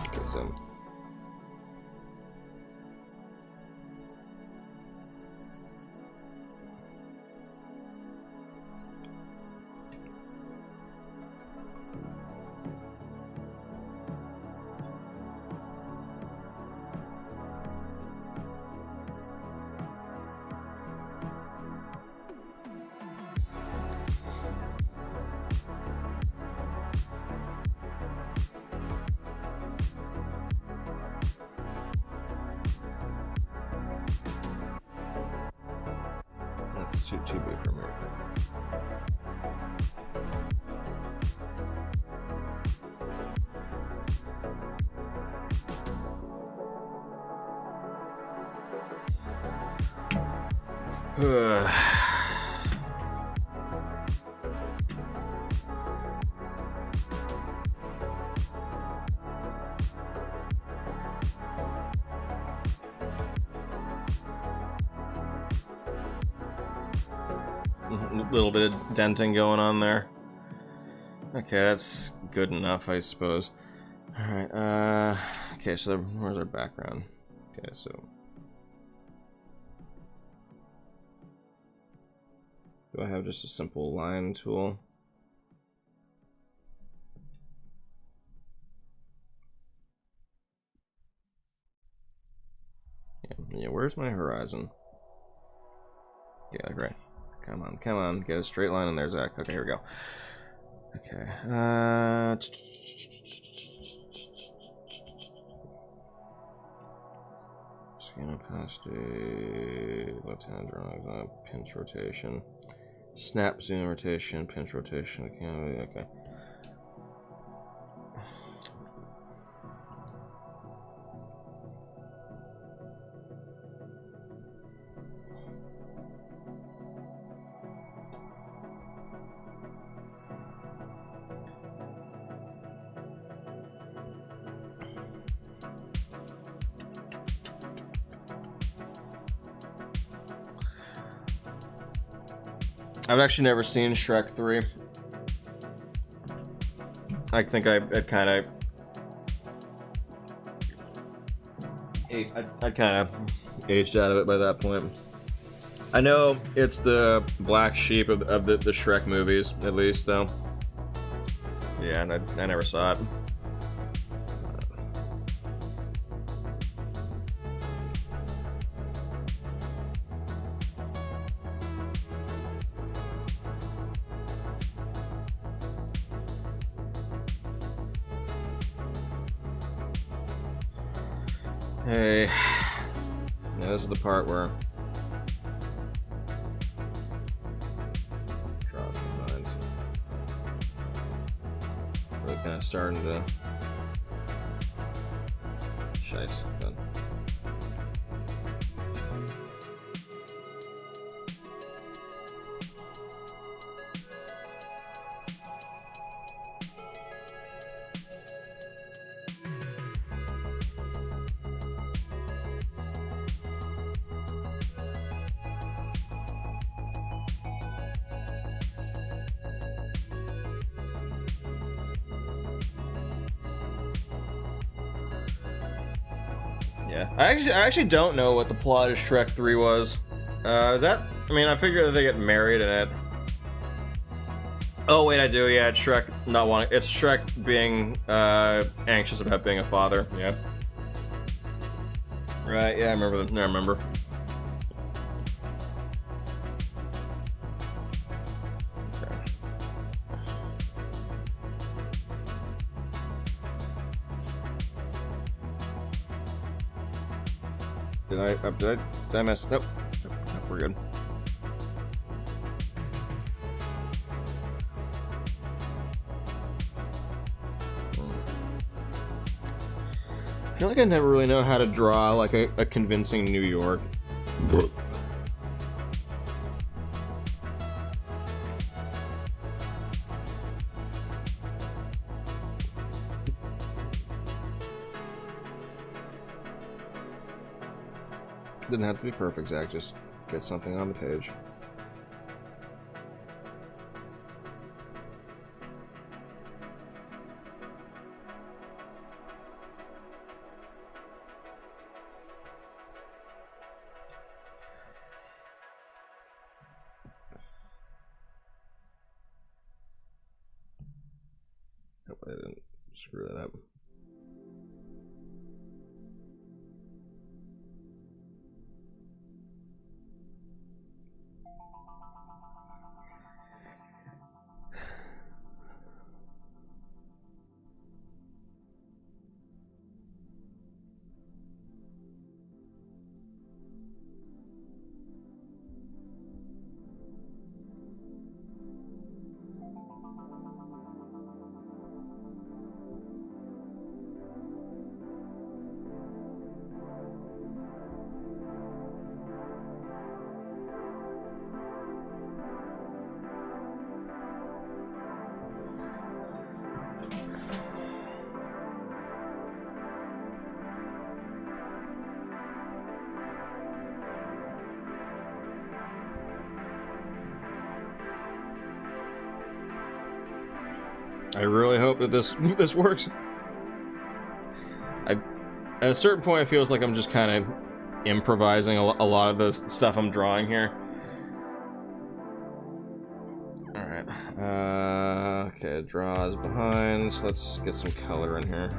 Okay, so that's too big for me. A little bit of denting going on there. Okay, that's good enough, I suppose. Alright, okay, so where's our background? Okay, so do I have just a simple line tool? Yeah, where's my horizon? Yeah, great. Come on, get a straight line in there, Zach. Okay, here we go. Okay, scan opacity, left-hand drawing, pinch rotation, snap zoom rotation, pinch rotation. Okay. I've actually never seen Shrek 3. I think I'd kind of... I kind of aged out of it by that point. I know it's the black sheep of the Shrek movies, at least, though. Yeah, and I never saw it. Hey, yeah, this is the part where draws my mind. Really kind of starting to shice. Done. Yeah, I actually don't know what the plot of Shrek 3 was. Is that? I mean, I figure that they get married in it. Oh wait, I do. Yeah, it's Shrek not wanting. It's Shrek being anxious about being a father. Yeah. Right. Yeah, I remember. I remember. Did I miss? Nope. Nope, we're good. I feel like I never really know how to draw like a convincing New York. Didn't have to be perfect, Zach. Just get something on the page. Hope I didn't screw that up. I really hope that this works. At a certain point, it feels like I'm just kind of improvising a lot of the stuff I'm drawing here. All right. Okay, draws behind. So let's get some color in here.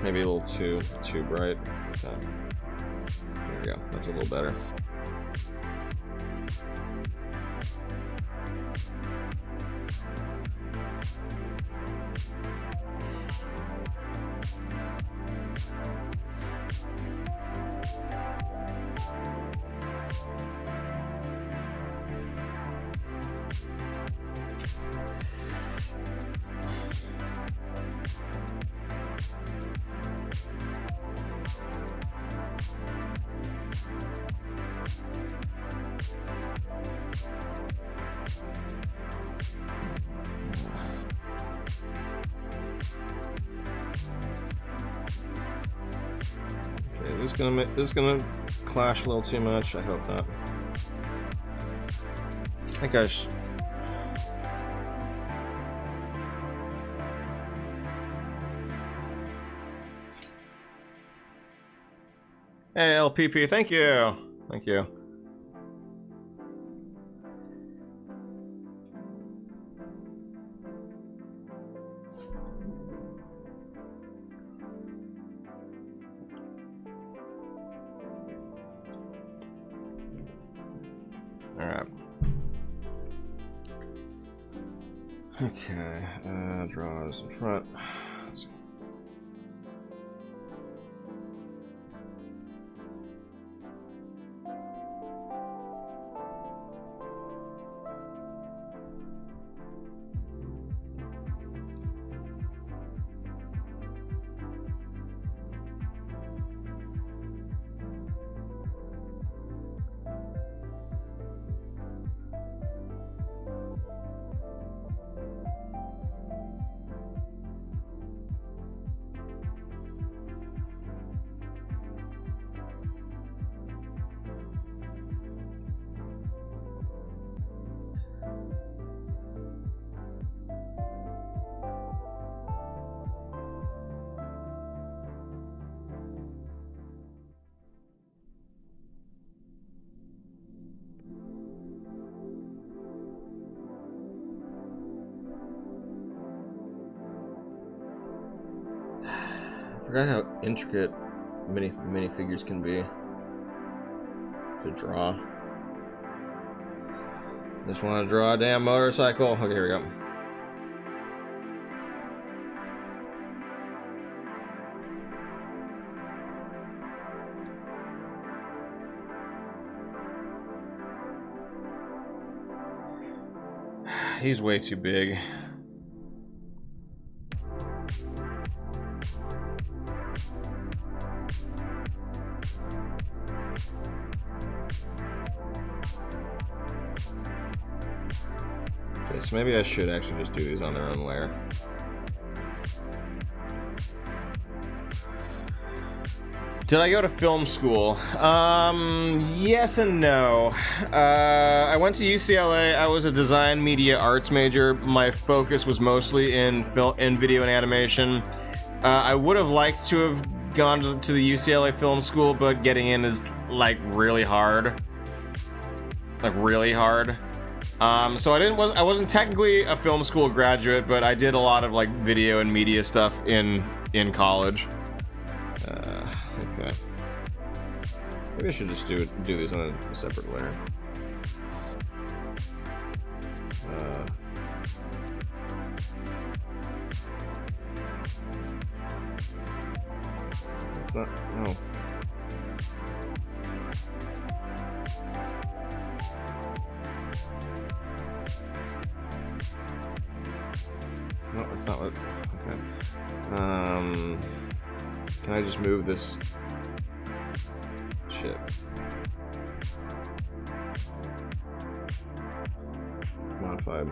Maybe a little too bright. Okay. There we go. That's a little better. Okay, this is gonna clash a little too much. I hope not. I think I should. Hey, LPP, thank you. Thank you. All right. Okay, draws in front. I forgot how intricate minifigures can be to draw. Just want to draw a damn motorcycle. Okay, here we go. He's way too big. Okay, so maybe I should actually just do these on their own layer. Did I go to film school? Yes and no. I went to UCLA. I was a design media arts major. My focus was mostly in video and animation. I would have liked to have gone to the UCLA film school, but getting in is like really hard. Like really hard. So I wasn't technically a film school graduate, but I did a lot of like video and media stuff in college. Okay. Maybe I should just do these on a separate layer. It's not. No. No, that's not what. Okay. Can I just move this? Shit. Modified.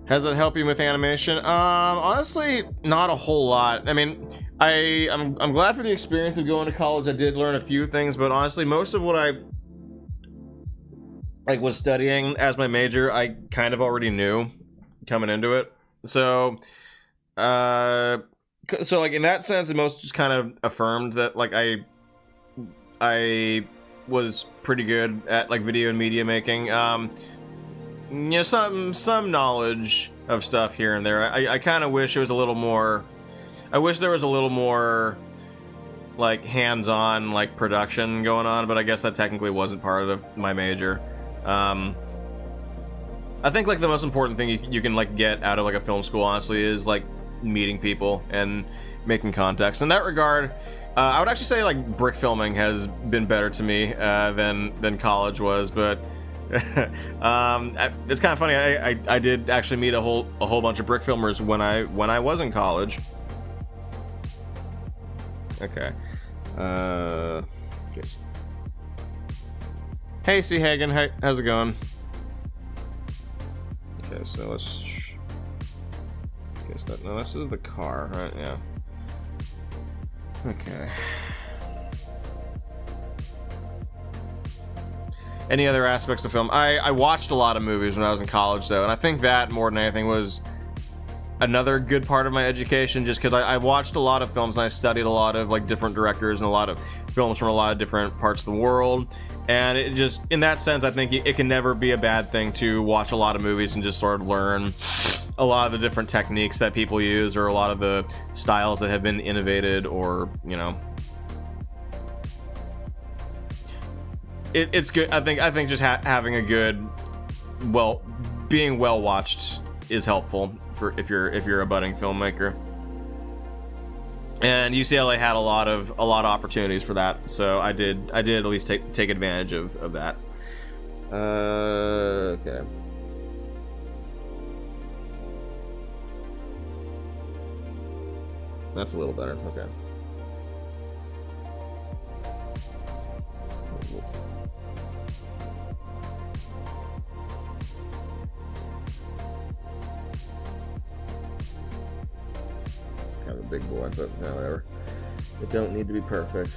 Has it helped you with animation? Honestly, not a whole lot. I mean, I'm glad for the experience of going to college. I did learn a few things, but honestly, most of what I was studying as my major, I kind of already knew coming into it. So like in that sense, it most just kind of affirmed that like I was pretty good at like video and media making. You know, some knowledge of stuff here and there. I kind of wish it was a little more. I wish there was a little more like hands-on like production going on, but I guess that technically wasn't part of my major. I think like the most important thing you can like get out of like a film school, honestly, is like meeting people and making contacts. In that regard, I would actually say like brick filming has been better to me than college was, but it's kind of funny. I did actually meet a whole bunch of brick filmers when I was in college. Okay. Guess. Hey, C. Hagen, how's it going? Okay, so let's Is that, no, this is the car, right? Yeah. Okay. Any other aspects of film? I watched a lot of movies when I was in college, though, and I think that, more than anything, was another good part of my education, just because I watched a lot of films and I studied a lot of like different directors and a lot of films from a lot of different parts of the world. And it just, in that sense, I think it can never be a bad thing to watch a lot of movies and just sort of learn a lot of the different techniques that people use, or a lot of the styles that have been innovated, or, you know, it's good. I think just having a good, being well watched is helpful for if you're a budding filmmaker. And UCLA had a lot of opportunities for that, so I did at least take advantage of that. Okay. That's a little better. Okay. Kind of a big boy, but no, whatever. It don't need to be perfect.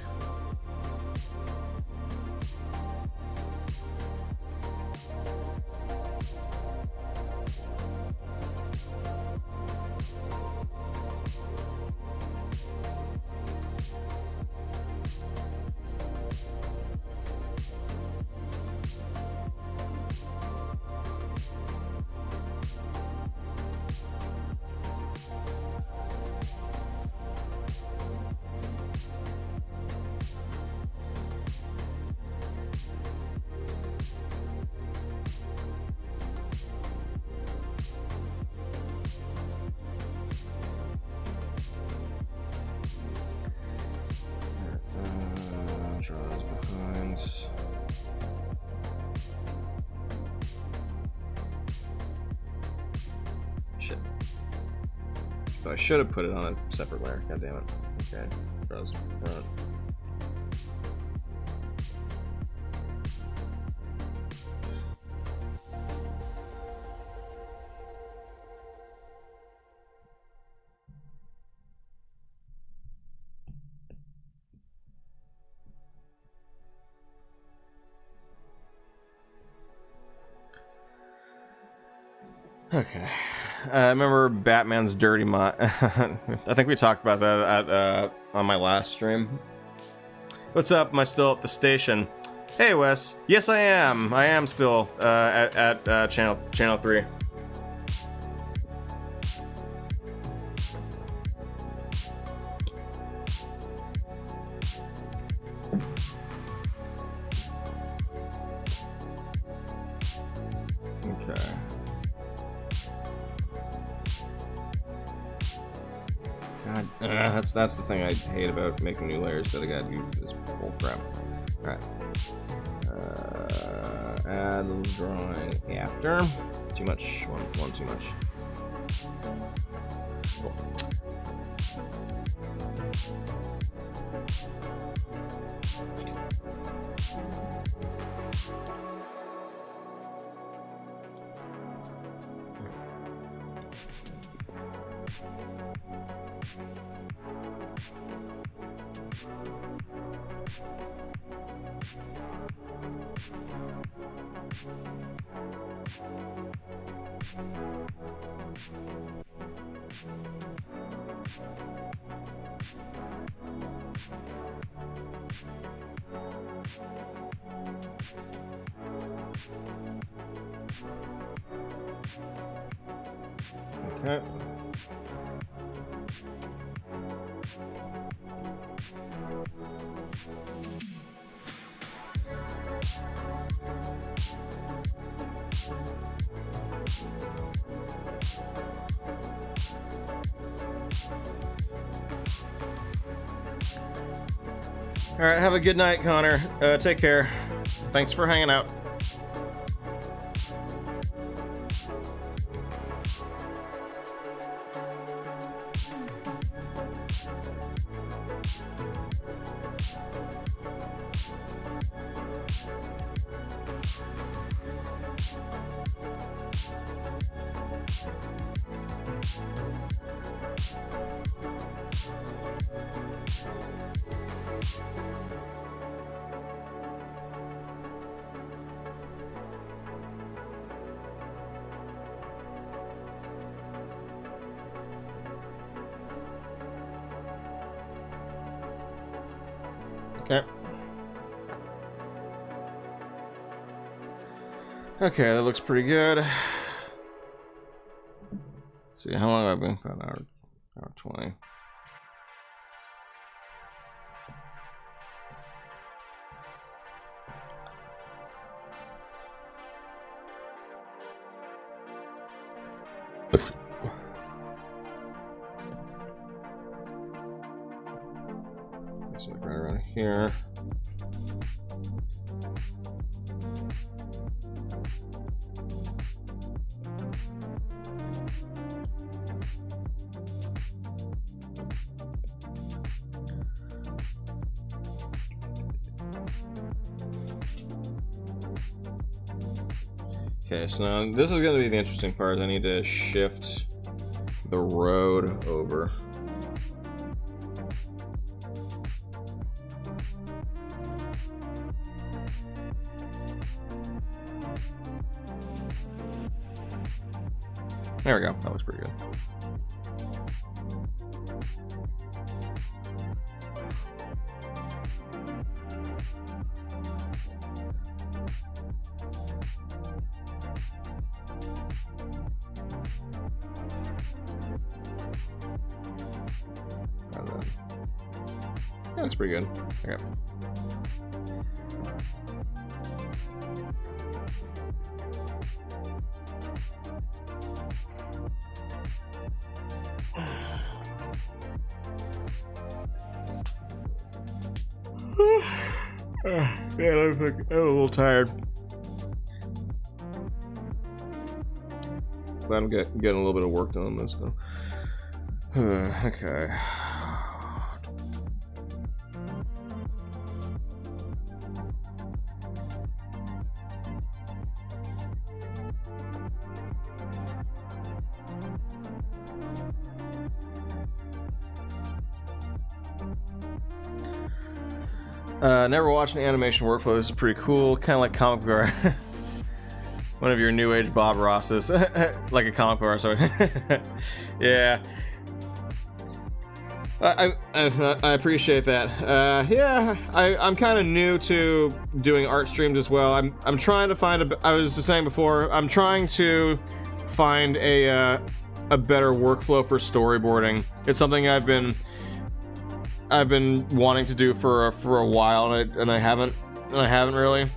So I should have put it on a separate layer. God damn it. Okay. Draws front. Okay. I remember Batman's dirty mod. I think we talked about that at on my last stream. What's up? Am I still at the station? Hey, Wes. Yes, I am. I am still at channel 3. Okay. God, that's the thing I hate about making new layers, that I gotta do this whole crap. Alright. Add drawing after. Too much. One too much. Cool. Okay. All right, have a good night, Connor. Take care. Thanks for hanging out. Okay. Okay, that looks pretty good. Let's see, how long have I been? About an hour 20. So right around here. Okay, so now this is going to be the interesting part. I need to shift the road over. There we go. That looks pretty good. Yeah, that's pretty good. Okay. Man, I'm a little tired. But I'm getting a little bit of work done on this though. Okay. Never watched an animation workflow. This is pretty cool. Kind of like comic book. One of your new age Bob Rosses. Like a comic book, sorry. Yeah. I appreciate that. Yeah, I'm kind of new to doing art streams as well. I'm trying to find I was just saying before, I'm trying to find a better workflow for storyboarding. It's something I've been wanting to do for a while, and I haven't really.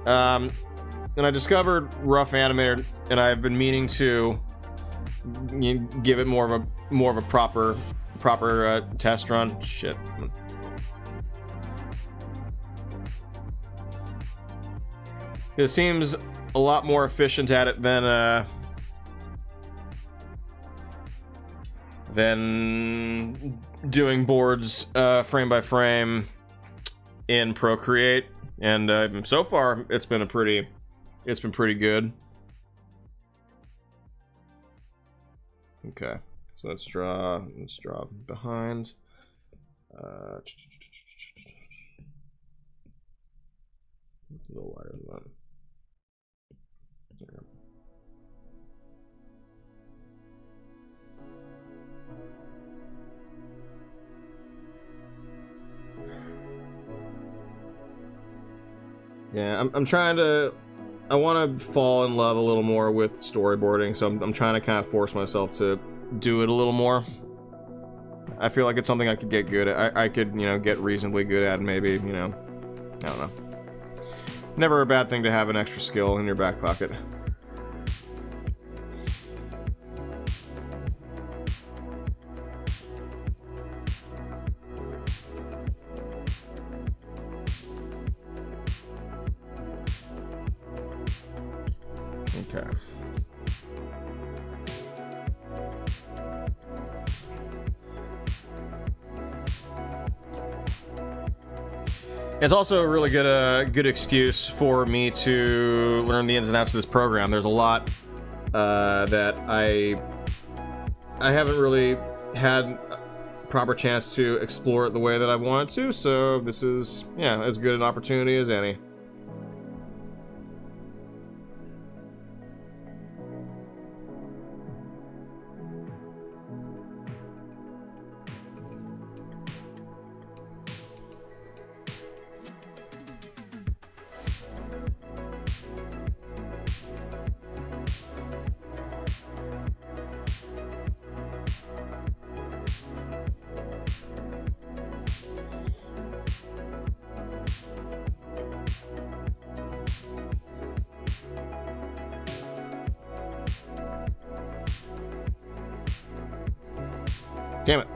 And I discovered RoughAnimator, and I've been meaning to give it more of a proper test run. Shit. It seems a lot more efficient at it than doing boards frame by frame in Procreate, and so far it's been pretty good. Okay, so let's draw behind. A little wider than that. There we go. Yeah, I'm trying to. I want to fall in love a little more with storyboarding, so I'm trying to kind of force myself to do it a little more. I feel like it's something I could get good at. I could, get reasonably good at, maybe, I don't know. Never a bad thing to have an extra skill in your back pocket. Okay. It's also a really good excuse for me to learn the ins and outs of this program. There's a lot that I haven't really had proper chance to explore it the way that I wanted to, so this is, yeah, as good an opportunity as any. Damn it.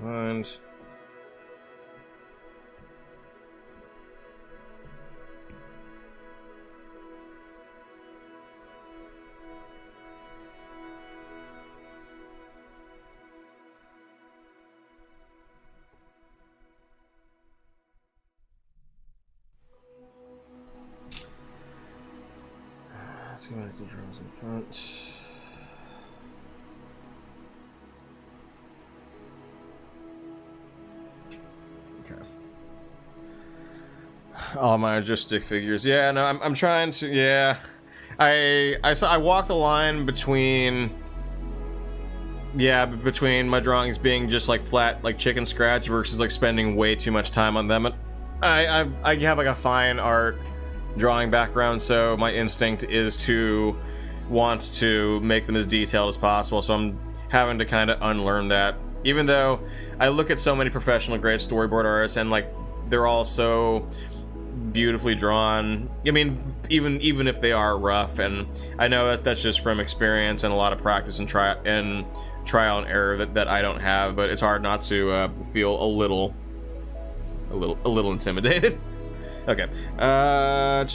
Behind. Let's go back to drums in front. Okay. All my stick figures. Yeah, no, I'm trying to. Yeah, I walk the line between. Yeah, between my drawings being just like flat, like chicken scratch, versus like spending way too much time on them. I have like a fine art drawing background, so my instinct is to want to make them as detailed as possible. So I'm having to kind of unlearn that. Even though I look at so many professional great storyboard artists and like they're all so beautifully drawn. I mean, even if they are rough, and I know that that's just from experience and a lot of practice and trial and error that I don't have, but it's hard not to feel a little intimidated. Okay. And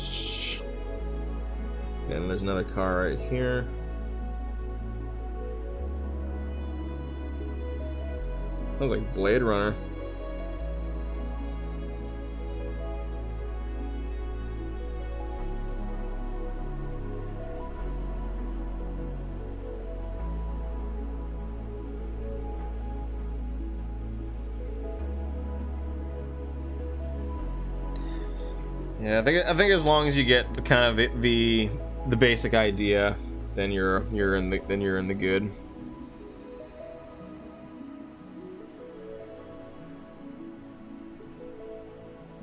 there's another car right here. Sounds like Blade Runner. Yeah, I think as long as you get the kind of the basic idea, then you're in the good.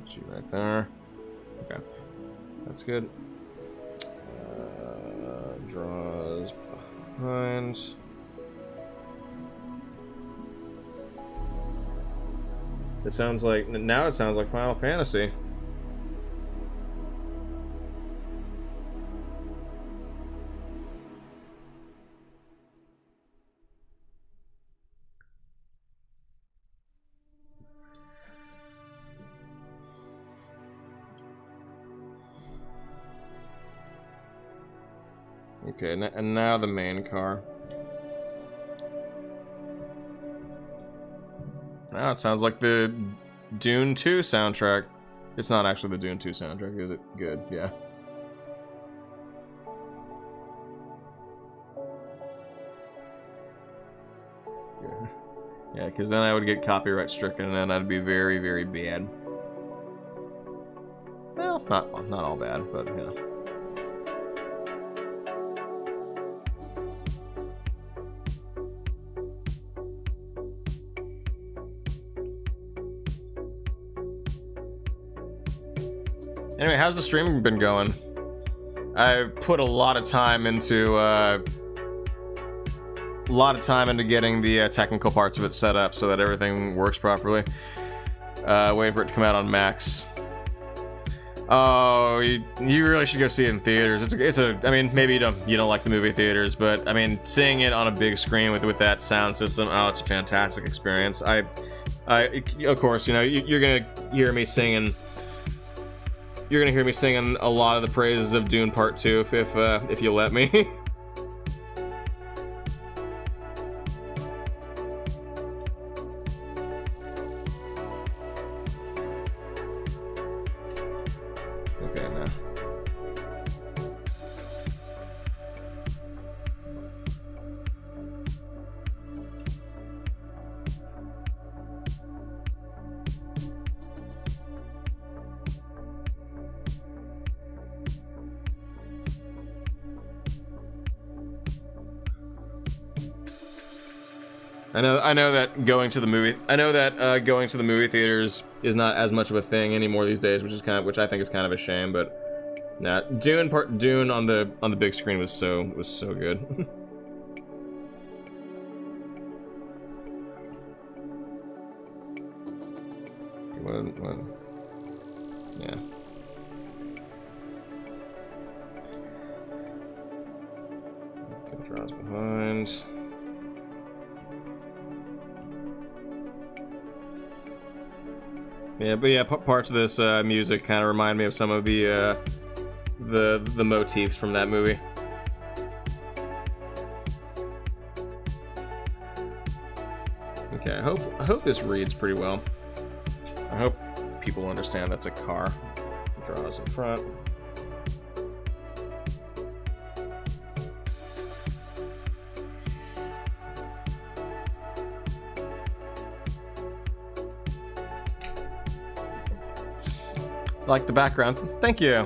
Shoot right there. Okay, that's good. Draws behind. It sounds like now it sounds like Final Fantasy. Okay, and now the main car. Now it sounds like the Dune 2 soundtrack. It's not actually the Dune 2 soundtrack, is it? Good, yeah. Good. Yeah, because then I would get copyright stricken and then I'd be very, very bad. Well, not all bad, but yeah. Anyway, how's the streaming been going? I put a lot of time into getting the technical parts of it set up so that everything works properly. Waiting for it to come out on Max. Oh, you really should go see it in theaters. I mean, maybe you don't like the movie theaters, but I mean, seeing it on a big screen with that sound system, oh, it's a fantastic experience. I of course, you know, you're gonna hear me singing. You're gonna hear me singing a lot of the praises of Dune Part 2 if you let me. Okay, now. I know that going to the movie theaters is not as much of a thing anymore these days, which I think is kind of a shame, but Nah, Dune on the big screen was so good. what? Yeah. Draws behind. Yeah, but yeah, parts of this music kind of remind me of some of the motifs from that movie. Okay, I hope this reads pretty well. I hope people understand that's a car. Draws in front. Like the background. Thank you.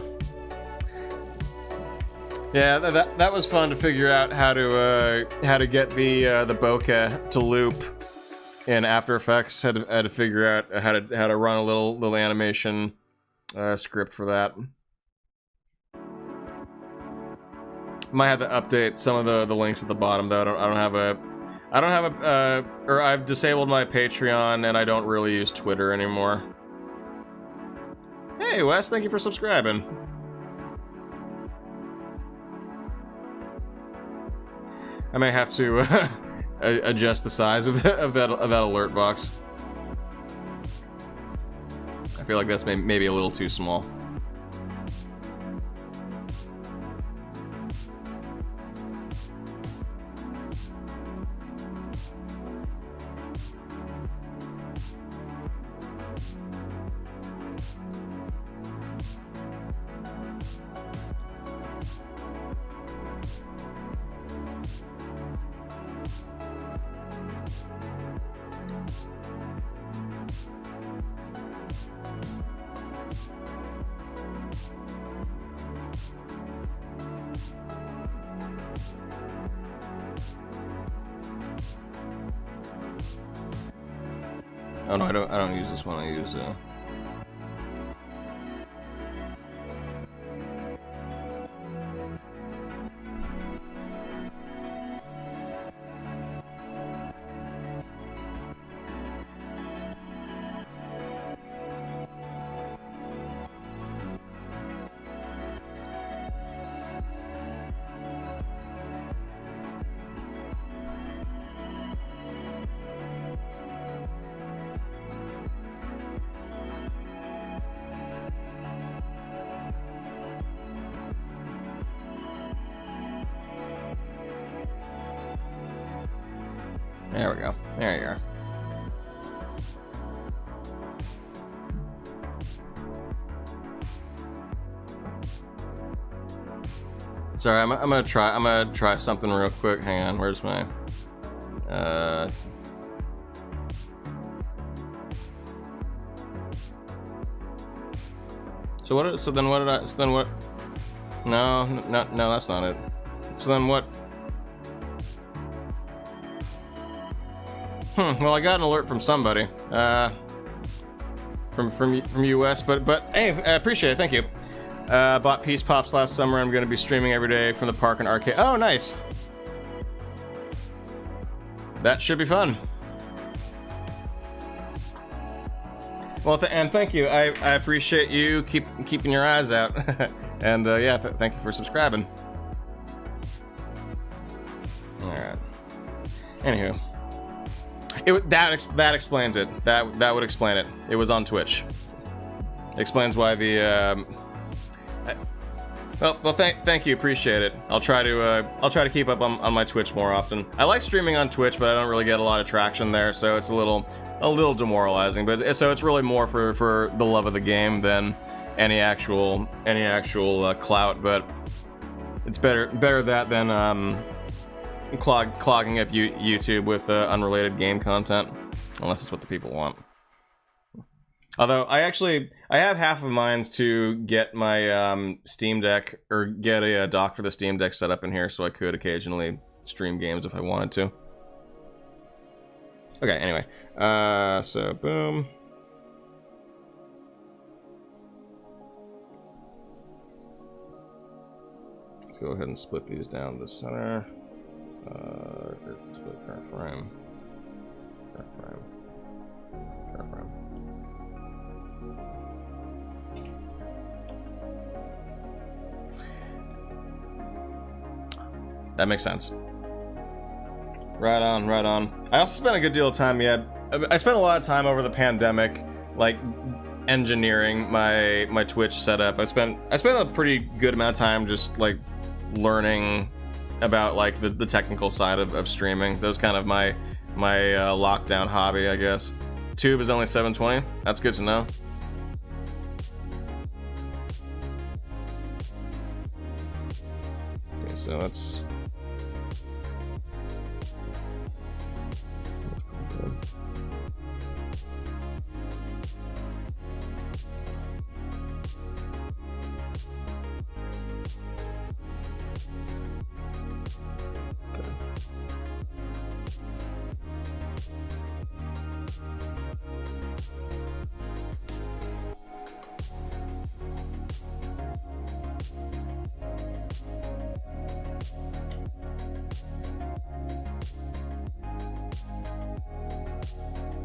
Yeah, that was fun to figure out how to get the bokeh to loop in After Effects. Had to figure out how to run a little animation script for that. Might have to update some of the links at the bottom though. I don't have a or I've disabled my Patreon and I don't really use Twitter anymore. Hey Wes, thank you for subscribing. I may have to adjust the size of that alert box. I feel like that's maybe a little too small. Oh no, I don't use this one. I use There we go. There you are. Sorry, I'm gonna try something real quick. Hang on, where's my So then what? No, that's not it. So then what? Well, I got an alert from somebody. From US, but hey, I appreciate it. Thank you. Bought Peace Pops last summer. I'm going to be streaming every day from the park and arcade. Oh, nice. That should be fun. Well, and thank you. I appreciate you keeping your eyes out. And yeah, thank you for subscribing. All right. Anywho. That explains it. That would explain it. It was on Twitch. Explains why the well, thank you, appreciate it. I'll try to keep up on my Twitch more often. I like streaming on Twitch, but I don't really get a lot of traction there, so it's a little demoralizing. But so it's really more for the love of the game than any actual clout. But it's better that than clogging up YouTube with unrelated game content, unless it's what the people want. Although I have half of mine to get my Steam Deck, or get a dock for the Steam Deck set up in here, so I could occasionally stream games if I wanted to. Okay, anyway, so boom. go ahead and split these down the center. Split current frame. Current frame. Current frame. That makes sense. Right on, right on. I also spent a good deal of time, I spent a lot of time over the pandemic, like, engineering my Twitch setup. I spent a pretty good amount of time just, like, learning about, like, the technical side of streaming. That was kind of my lockdown hobby, I guess. Tube is only 720. That's good to know. Okay, so let's...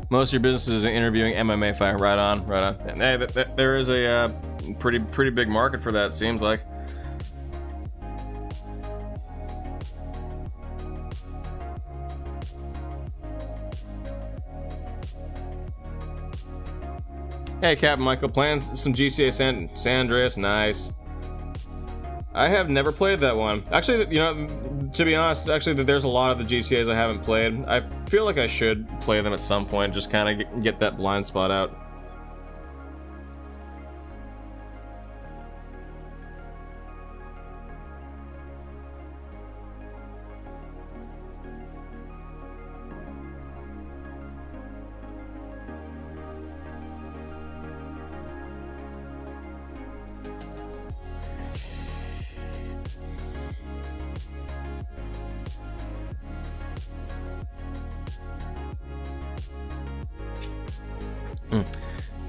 Most of your business is interviewing MMA fighter. Right on, right on. And hey, there is a pretty big market for that, it seems like. Hey, Captain Michael, playing some GTA San Andreas. Nice. I have never played that one. Actually, you know, to be honest, actually, there's a lot of the GTAs I haven't played. I feel like I should play them at some point, just kind of get that blind spot out.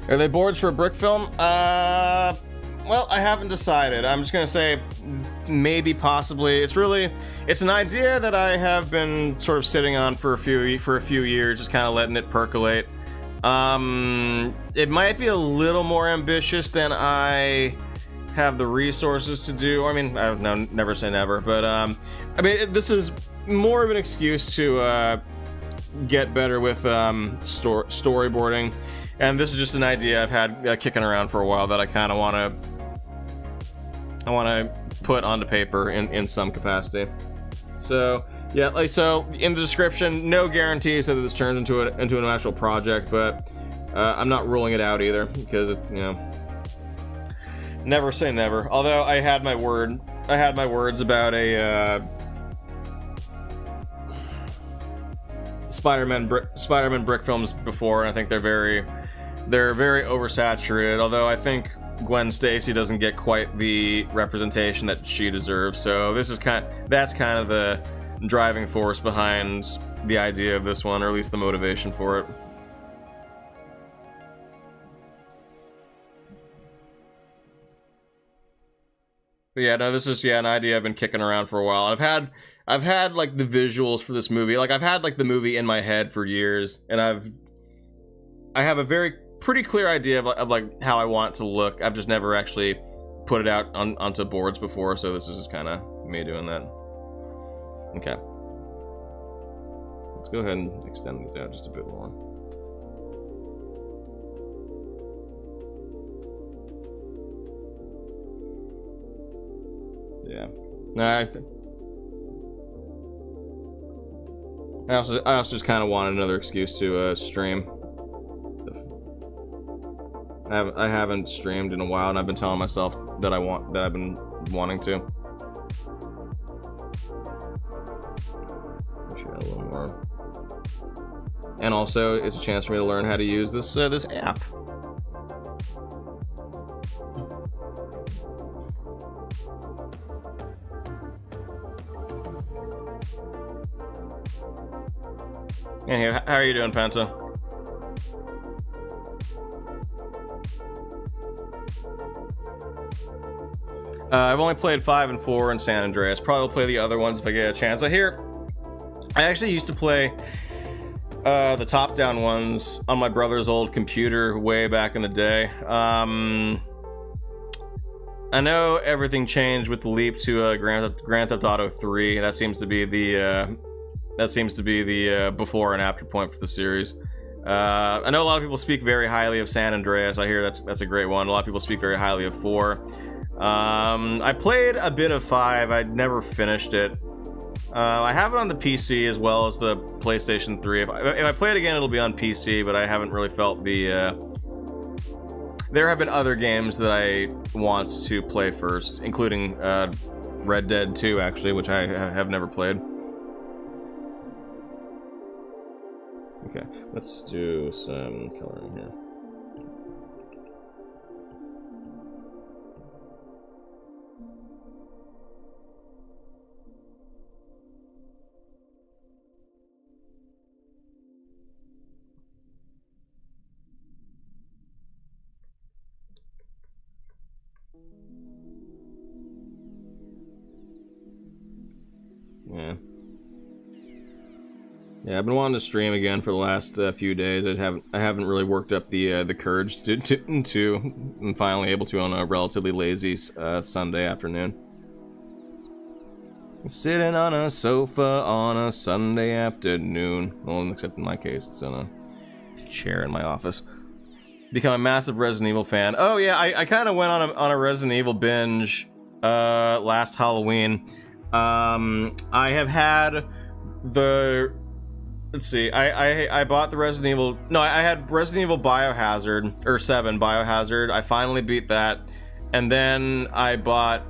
Are they boards for a brick film? Well, I haven't decided. I'm just gonna say maybe, possibly. It's an idea that I have been sort of sitting on for a few years, just kind of letting it percolate. It might be a little more ambitious than I have the resources to do. I mean, I no, never say never, but I mean, this is more of an excuse to get better with storyboarding. And this is just an idea I've had kicking around for a while that I kind of want to put onto paper in some capacity. So yeah, like, so in the description, no guarantees that this turns into an actual project, but I'm not ruling it out either, because you know, never say never. Although I had my words about a Spider-Man brick films before, and I think they're very oversaturated, although I think Gwen Stacy doesn't get quite the representation that she deserves. So this is that's kind of the driving force behind the idea of this one, or at least the motivation for it. But yeah, no, this is an idea I've been kicking around for a while. I've had like the visuals for this movie. Like I've had like the movie in my head for years, and I have a pretty clear idea of like how I want it to look. I've just never actually put it out onto boards before, so this is just kind of me doing that. Okay. Let's go ahead and extend these out just a bit more. Yeah. I also just kind of wanted another excuse to stream. I haven't streamed in a while, and I've been telling myself that I've been wanting to. Should add a little more. And also, it's a chance for me to learn how to use this app. Anyway, how are you doing, Penta? I've only played 5 and 4 in San Andreas. Probably will play the other ones if I get a chance. I actually used to play the top-down ones on my brother's old computer way back in the day. I know everything changed with the leap to Grand Theft Auto 3. That seems to be the before and after point for the series. I know a lot of people speak very highly of San Andreas. I hear that's a great one. A lot of people speak very highly of 4. I played a bit of 5. I never finished it. I have it on the PC as well as the PlayStation 3. If I play it again, it'll be on PC, but I haven't really felt the... There have been other games that I want to play first, including Red Dead 2, actually, which I have never played. Okay, let's do some coloring here. Yeah, I've been wanting to stream again for the last few days. I haven't really worked up the courage to. I'm finally able to on a relatively lazy Sunday afternoon. Sitting on a sofa on a Sunday afternoon. Well, except in my case, it's on a chair in my office. Become a massive Resident Evil fan. Oh yeah, I kind of went on a Resident Evil binge last Halloween. I have had the... Let's see, I bought the Resident Evil... No, I had Resident Evil Biohazard, or 7 Biohazard. I finally beat that. And then I bought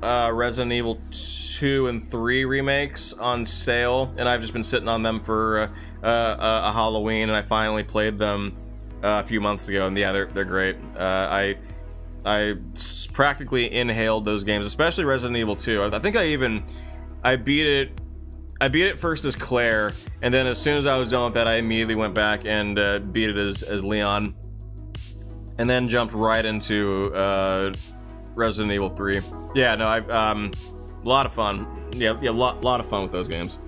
Resident Evil 2 and 3 remakes on sale. And I've just been sitting on them for a Halloween. And I finally played them a few months ago. And yeah, they're great. I practically inhaled those games, especially Resident Evil 2. I think I beat it first as Claire, and then as soon as I was done with that, I immediately went back and beat it as Leon, and then jumped right into Resident Evil 3. Yeah, no, a lot of fun. Yeah, lot of fun with those games.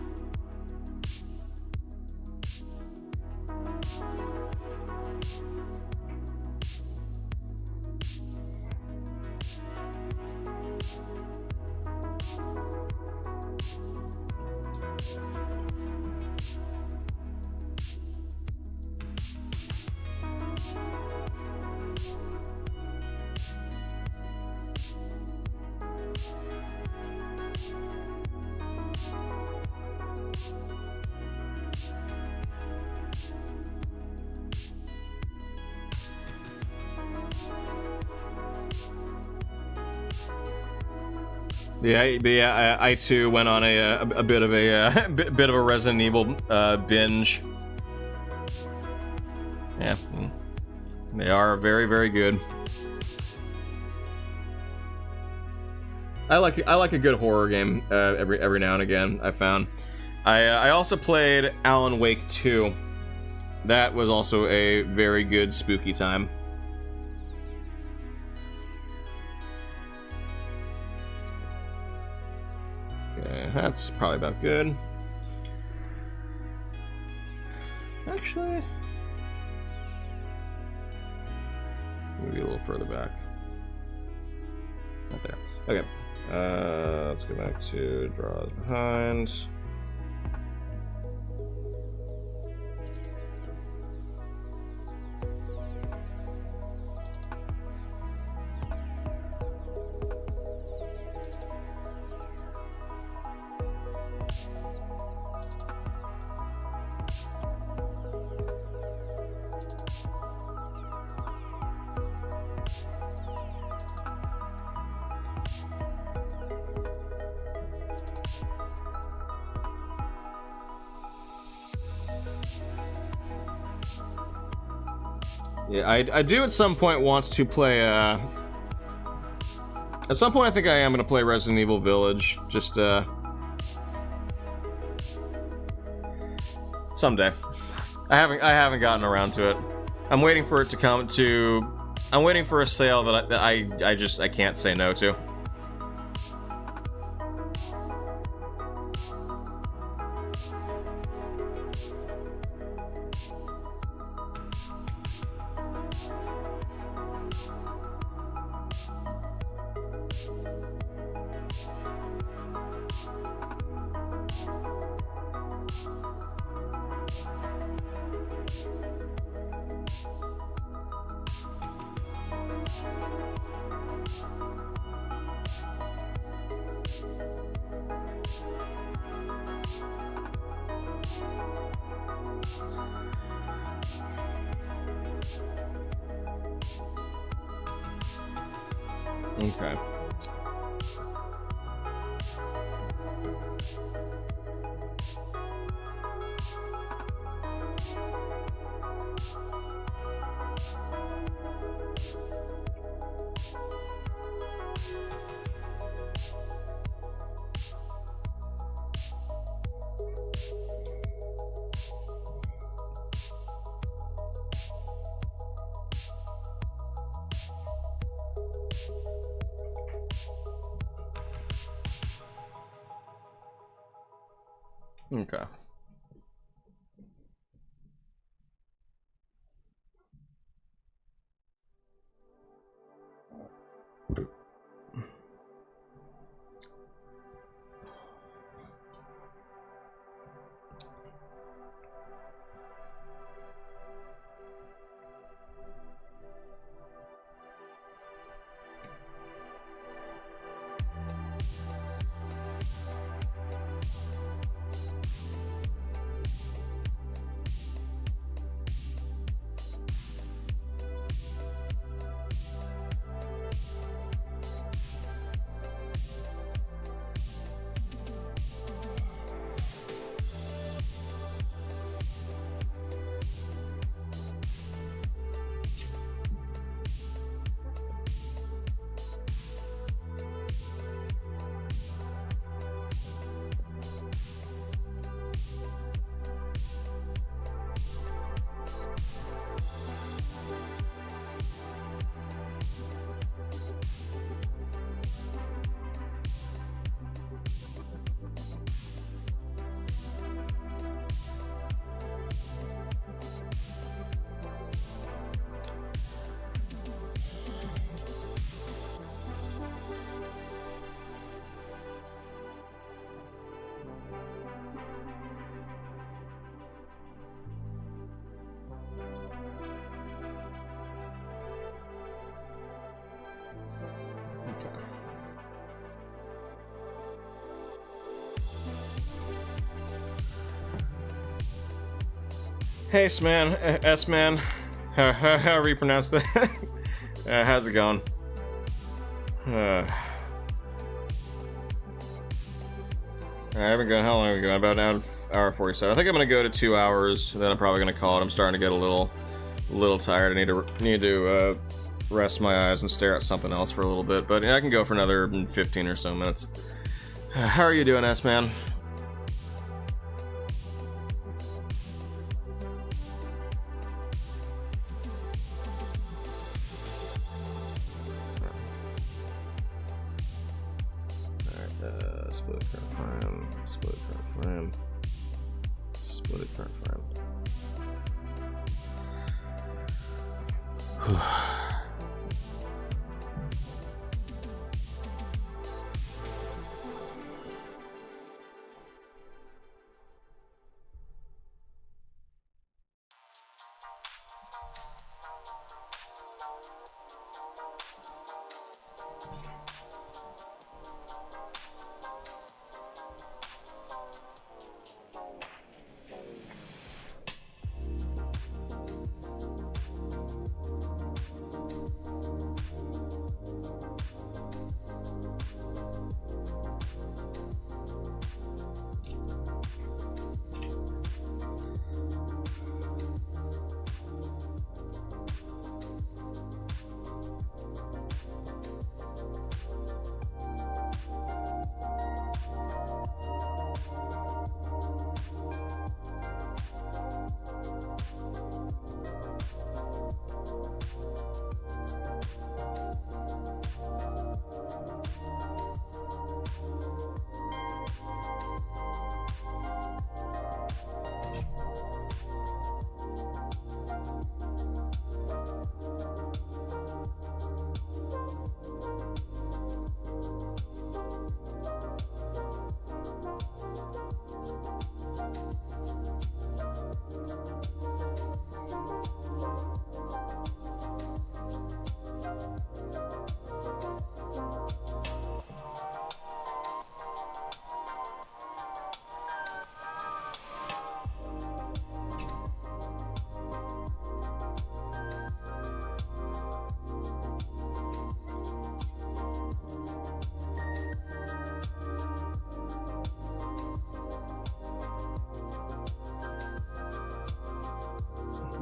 Yeah, I too went on a bit of a Resident Evil binge. Yeah, they are very, very good. I like a good horror game every now and again. I found. I also played Alan Wake 2. That was also a very good spooky time. That's probably about good. Actually, maybe a little further back. Not there. Okay. Let's go back to draws behind. Yeah, I do at some point want to play, at some point I think I am gonna play Resident Evil Village, just, someday. I haven't gotten around to it. I'm waiting for it to come to, I'm waiting for a sale that I can't say no to. Okay. Okay. Hey, S-Man, S-Man, however you pronounce that. How's it going? Alright, I've been going, how long have we gone? About an hour 47. I think I'm gonna go to 2 hours, then I'm probably gonna call it. I'm starting to get a little tired. I need to rest my eyes and stare at something else for a little bit, but yeah, I can go for another 15 or so minutes. How are you doing, S-Man? Split current frame. Split current frame.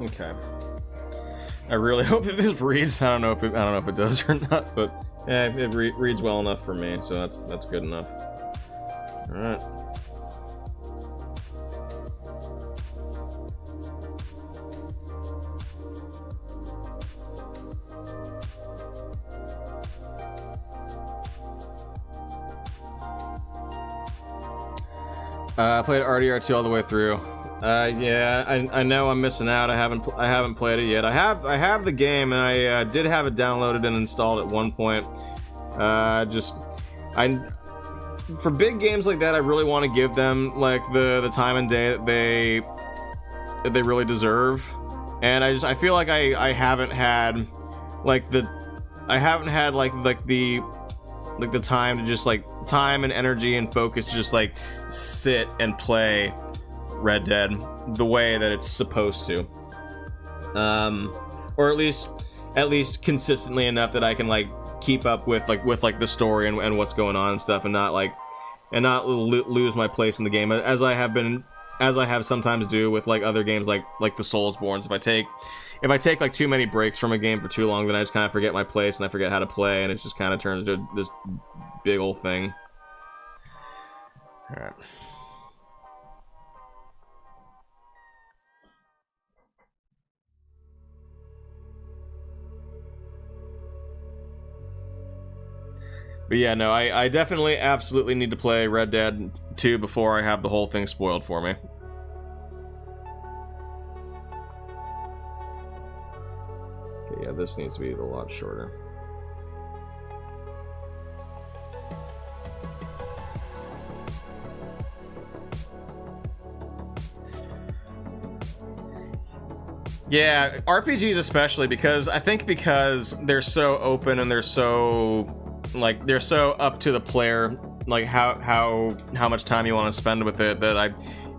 Okay. I really hope that this reads. I don't know if it does or not, but yeah, it reads well enough for me, so that's good enough. All right. I played RDR2 all the way through. Yeah, I know I'm missing out. I haven't played it yet. I have the game, and I did have it downloaded and installed at one point. For big games like that, I really want to give them like the time and day that they really deserve. And I feel like I haven't had like the time to just like time and energy and focus to just like sit and play Red Dead the way that it's supposed to, or at least consistently enough that I can like keep up with the story and what's going on and stuff, and not lose my place in the game as I have sometimes do with like other games like the Soulsborns. If I take like too many breaks from a game for too long, then I just kind of forget my place and I forget how to play, and it just kind of turns into this big old thing. All right. But yeah, no, I definitely absolutely need to play Red Dead 2 before I have the whole thing spoiled for me. Okay, yeah, this needs to be a lot shorter. Yeah, RPGs especially, because I think because they're so open and they're so up to the player, like how much time you want to spend with it, that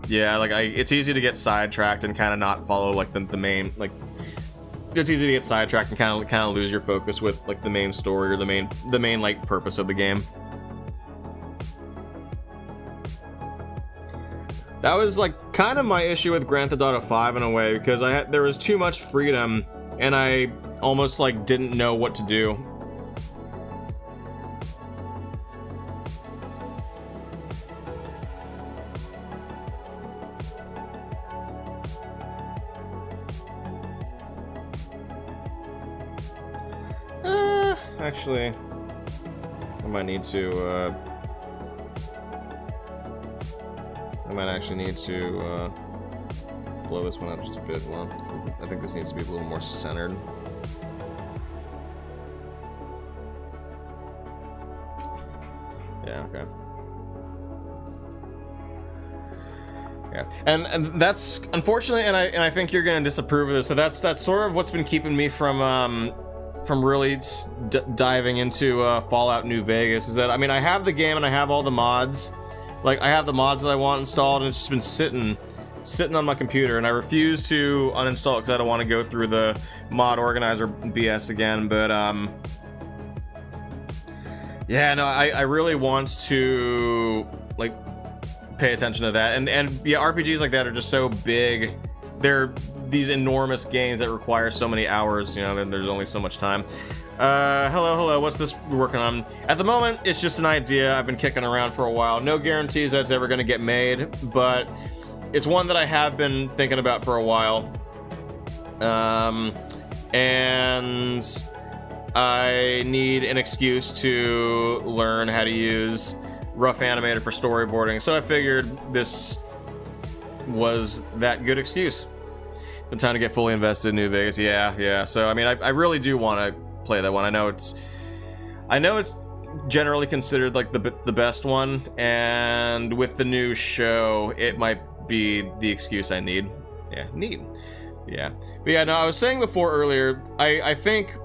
it's easy to get sidetracked and kind of not follow like the main, like it's easy to get sidetracked and kind of lose your focus with like the main story or the main like purpose of the game. That was like kind of my issue with Grand Theft Auto 5 in a way, because there was too much freedom and I almost like didn't know what to do. Actually, I might actually need to blow this one up just a bit. Well, I think this needs to be a little more centered. Yeah, okay. Yeah, and that's unfortunately, and I think you're gonna disapprove of this. So that's sort of what's been keeping me from really diving into Fallout New Vegas. Is that, I mean, I have the game and I have all the mods. Like, I have the mods that I want installed, and it's just been sitting on my computer, and I refuse to uninstall it because I don't want to go through the mod organizer BS again. But yeah, no, I really want to like pay attention to that, and yeah, RPGs like that are just so big. They're these enormous games that require so many hours, you know, and there's only so much time. Hello, what's this we're working on? At the moment, it's just an idea I've been kicking around for a while. No guarantees that it's ever going to get made, but it's one that I have been thinking about for a while. And I need an excuse to learn how to use RoughAnimator for storyboarding, so I figured this was that good excuse. I'm trying to get fully invested in New Vegas. Yeah. So I mean, I really do want to play that one. I know it's generally considered like the best one, and with the new show, it might be the excuse I need. Yeah, neat. Yeah, but yeah, no, I was saying before earlier, I think,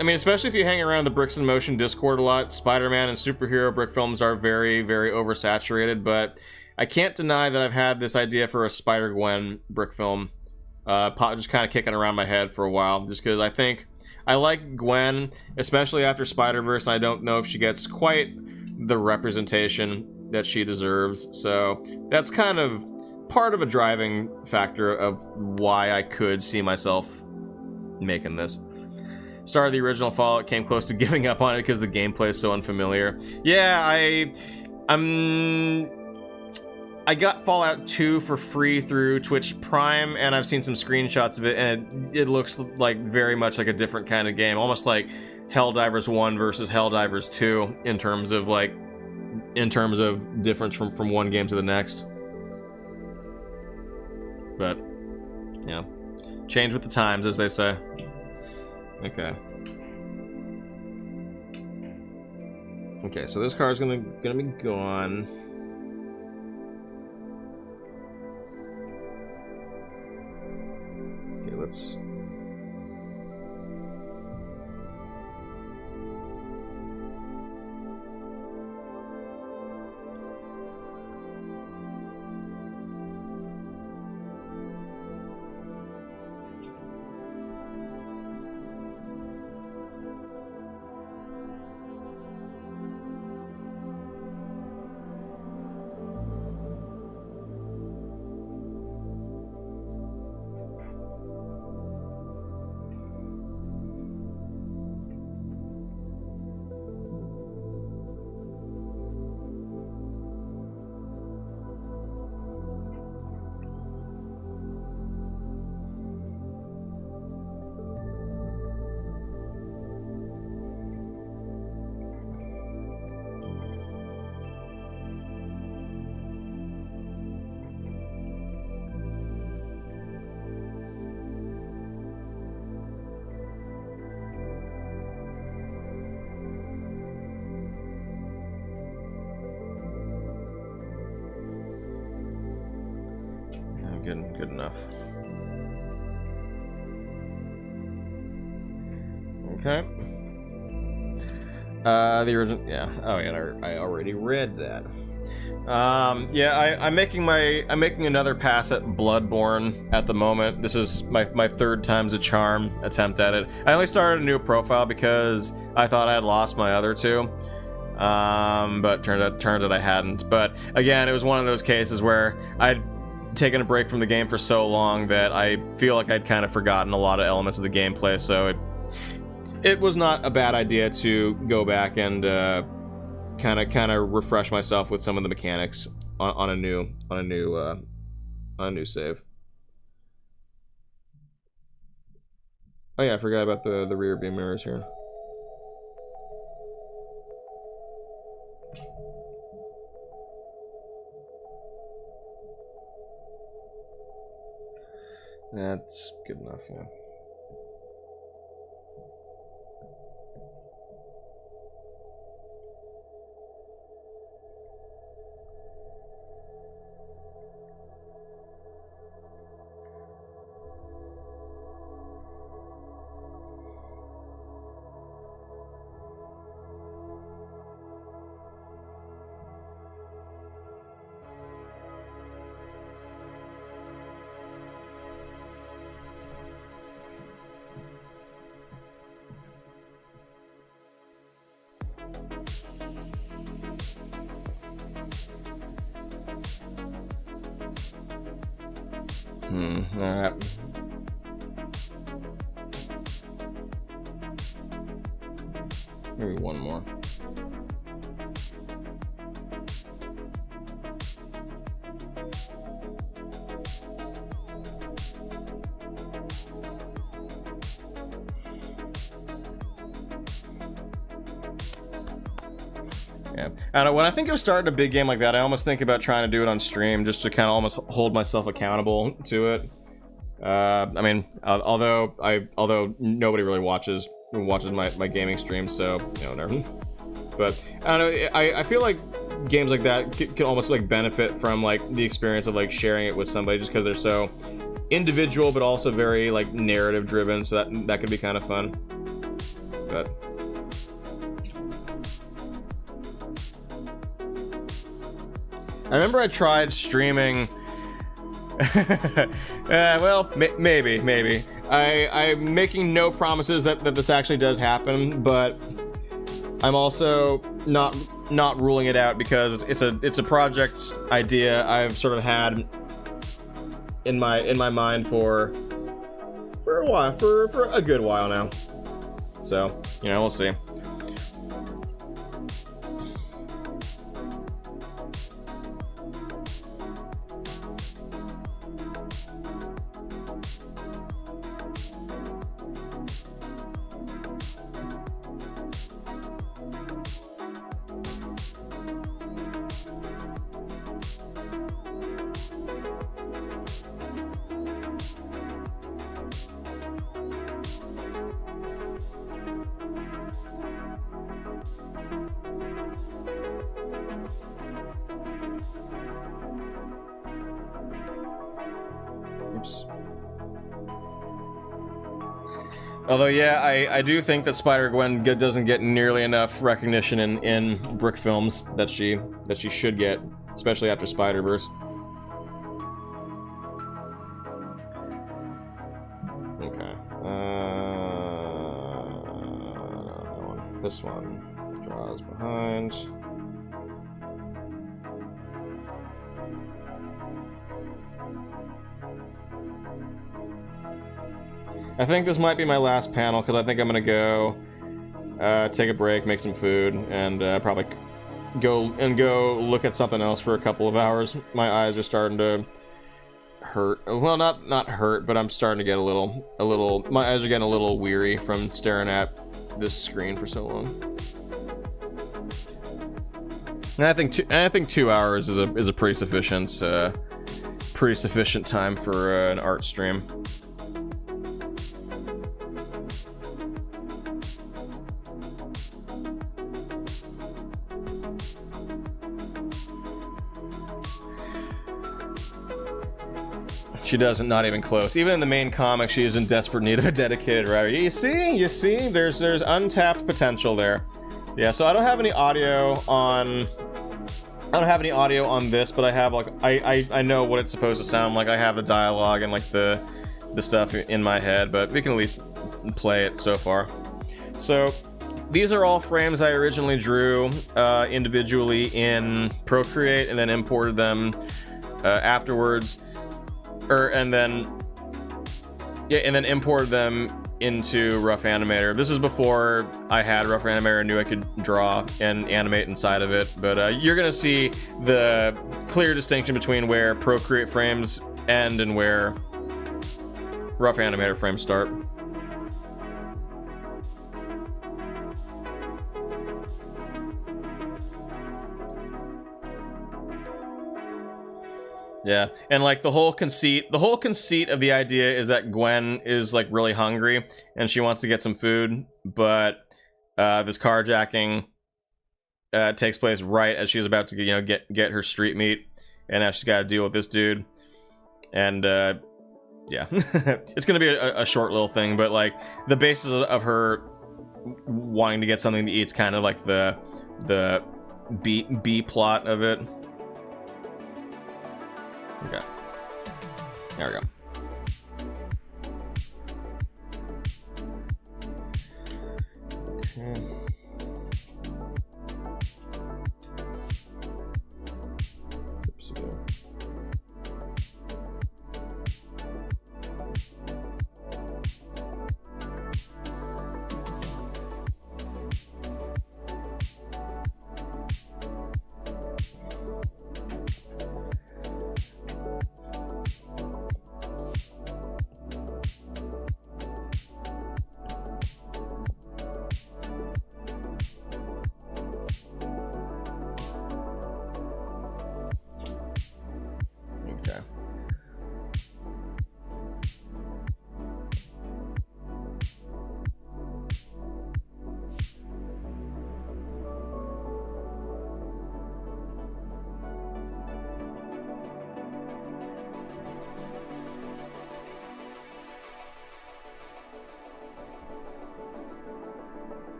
I mean, especially if you hang around the Bricks in Motion Discord a lot, Spider-Man and superhero brick films are very, very oversaturated, but I can't deny that I've had this idea for a Spider-Gwen brick film just kind of kicking around my head for a while, just because I think I like Gwen, especially after Spider-Verse. I don't know if she gets quite the representation that she deserves, so that's kind of part of a driving factor of why I could see myself making this. Started the original Fallout, came close to giving up on it because the gameplay is so unfamiliar. Yeah, I got Fallout 2 for free through Twitch Prime, and I've seen some screenshots of it, and it looks like very much like a different kind of game, almost like Helldivers 1 versus Helldivers 2 in terms of difference from one game to the next. But yeah, change with the times, as they say. Okay. Okay, so this car is gonna be gone. Okay, let's. Good enough. Okay. The original, yeah. Oh yeah, I already read that. Yeah, I'm making another pass at Bloodborne at the moment. This is my third time's a charm attempt at it. I only started a new profile because I thought I had lost my other two. But turns out I hadn't. But again, it was one of those cases where I'd taken a break from the game for so long that I feel like I'd kind of forgotten a lot of elements of the gameplay, so it was not a bad idea to go back and kind of refresh myself with some of the mechanics on a new save. Oh yeah, I forgot about the rear view mirrors here. That's good enough, yeah. Alright. Maybe one more. Yeah. I don't know, when I think of starting a big game like that, I almost think about trying to do it on stream just to kind of almost hold myself accountable to it. I mean, although nobody really watches my gaming streams, so you know, whatever. But I don't know. I feel like games like that can almost like benefit from like the experience of like sharing it with somebody, just because they're so individual, but also very like narrative driven. So that could be kind of fun. But I remember I tried streaming. Well, maybe. I'm making no promises that this actually does happen, but I'm also not ruling it out because it's a project idea I've sort of had in my mind for a while, for a good while now. So, you know, we'll see. Although, yeah, I do think that Spider-Gwen doesn't get nearly enough recognition in Brick films that she should get, especially after Spider-Verse. Okay. That one. This one draws behind. I think this might be my last panel, because I think I'm going to go take a break, make some food, and probably go look at something else for a couple of hours. My eyes are starting to hurt. Well, not hurt, but I'm starting to get a little. My eyes are getting a little weary from staring at this screen for so long. And I think 2 hours is a pretty sufficient time for an art stream. She doesn't, not even close. Even in the main comic, she is in desperate need of a dedicated writer. You see, there's untapped potential there. Yeah, so I don't have any audio on this, but I have like I know what it's supposed to sound like. I have the dialogue and like the stuff in my head, but we can at least play it so far. So these are all frames I originally drew individually in Procreate and then imported them afterwards. And then imported them into RoughAnimator. This is before I had RoughAnimator and knew I could draw and animate inside of it. But you're gonna see the clear distinction between where Procreate frames end and where RoughAnimator frames start. Yeah, and like the whole conceit of the idea is that Gwen is like really hungry and she wants to get some food, but this carjacking takes place right as she's about to, you know, get her street meat, and now she's got to deal with this dude, and yeah, it's gonna be a short little thing, but like the basis of her wanting to get something to eat is kind of like the B plot of it. Okay. There we go. Okay. Oops, okay.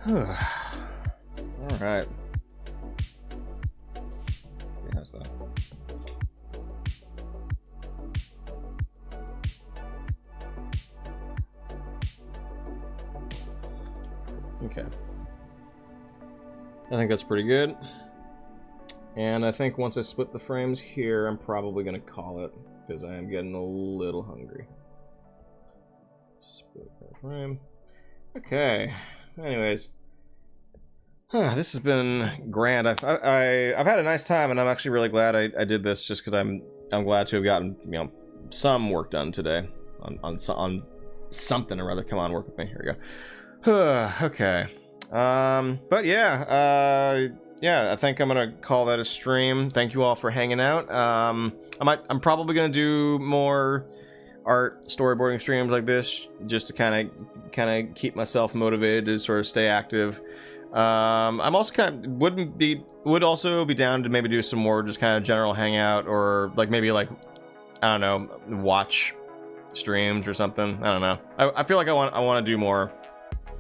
All right. How's that? Okay. I think that's pretty good. And I think once I split the frames here, I'm probably going to call it, because I am getting a little hungry. Split that frame. Okay. Anyways. This has been grand. I've had a nice time, and I'm actually really glad I did this, just because I'm glad to have gotten, you know, some work done today on something or other. Come on, work with me. Here we go. Okay. But yeah, yeah, I think I'm gonna call that a stream. Thank you all for hanging out. I'm probably gonna do more art storyboarding streams like this, just to kind of keep myself motivated to sort of stay active. I'm also would also be down to maybe do some more just kind of general hangout, or like maybe like, I don't know, watch streams or something. I don't know. I feel like I want to do more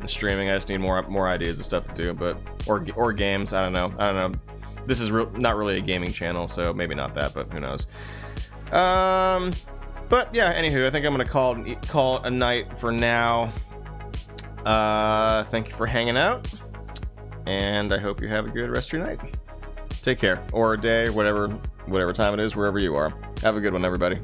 streaming. I just need more ideas of stuff to do, but or games. I don't know. This is not really a gaming channel, so maybe not that, but who knows. But yeah, anywho, I think I'm gonna call it a night for now. Thank you for hanging out, and I hope you have a good rest of your night. Take care, or day, whatever time it is, wherever you are. Have a good one, everybody.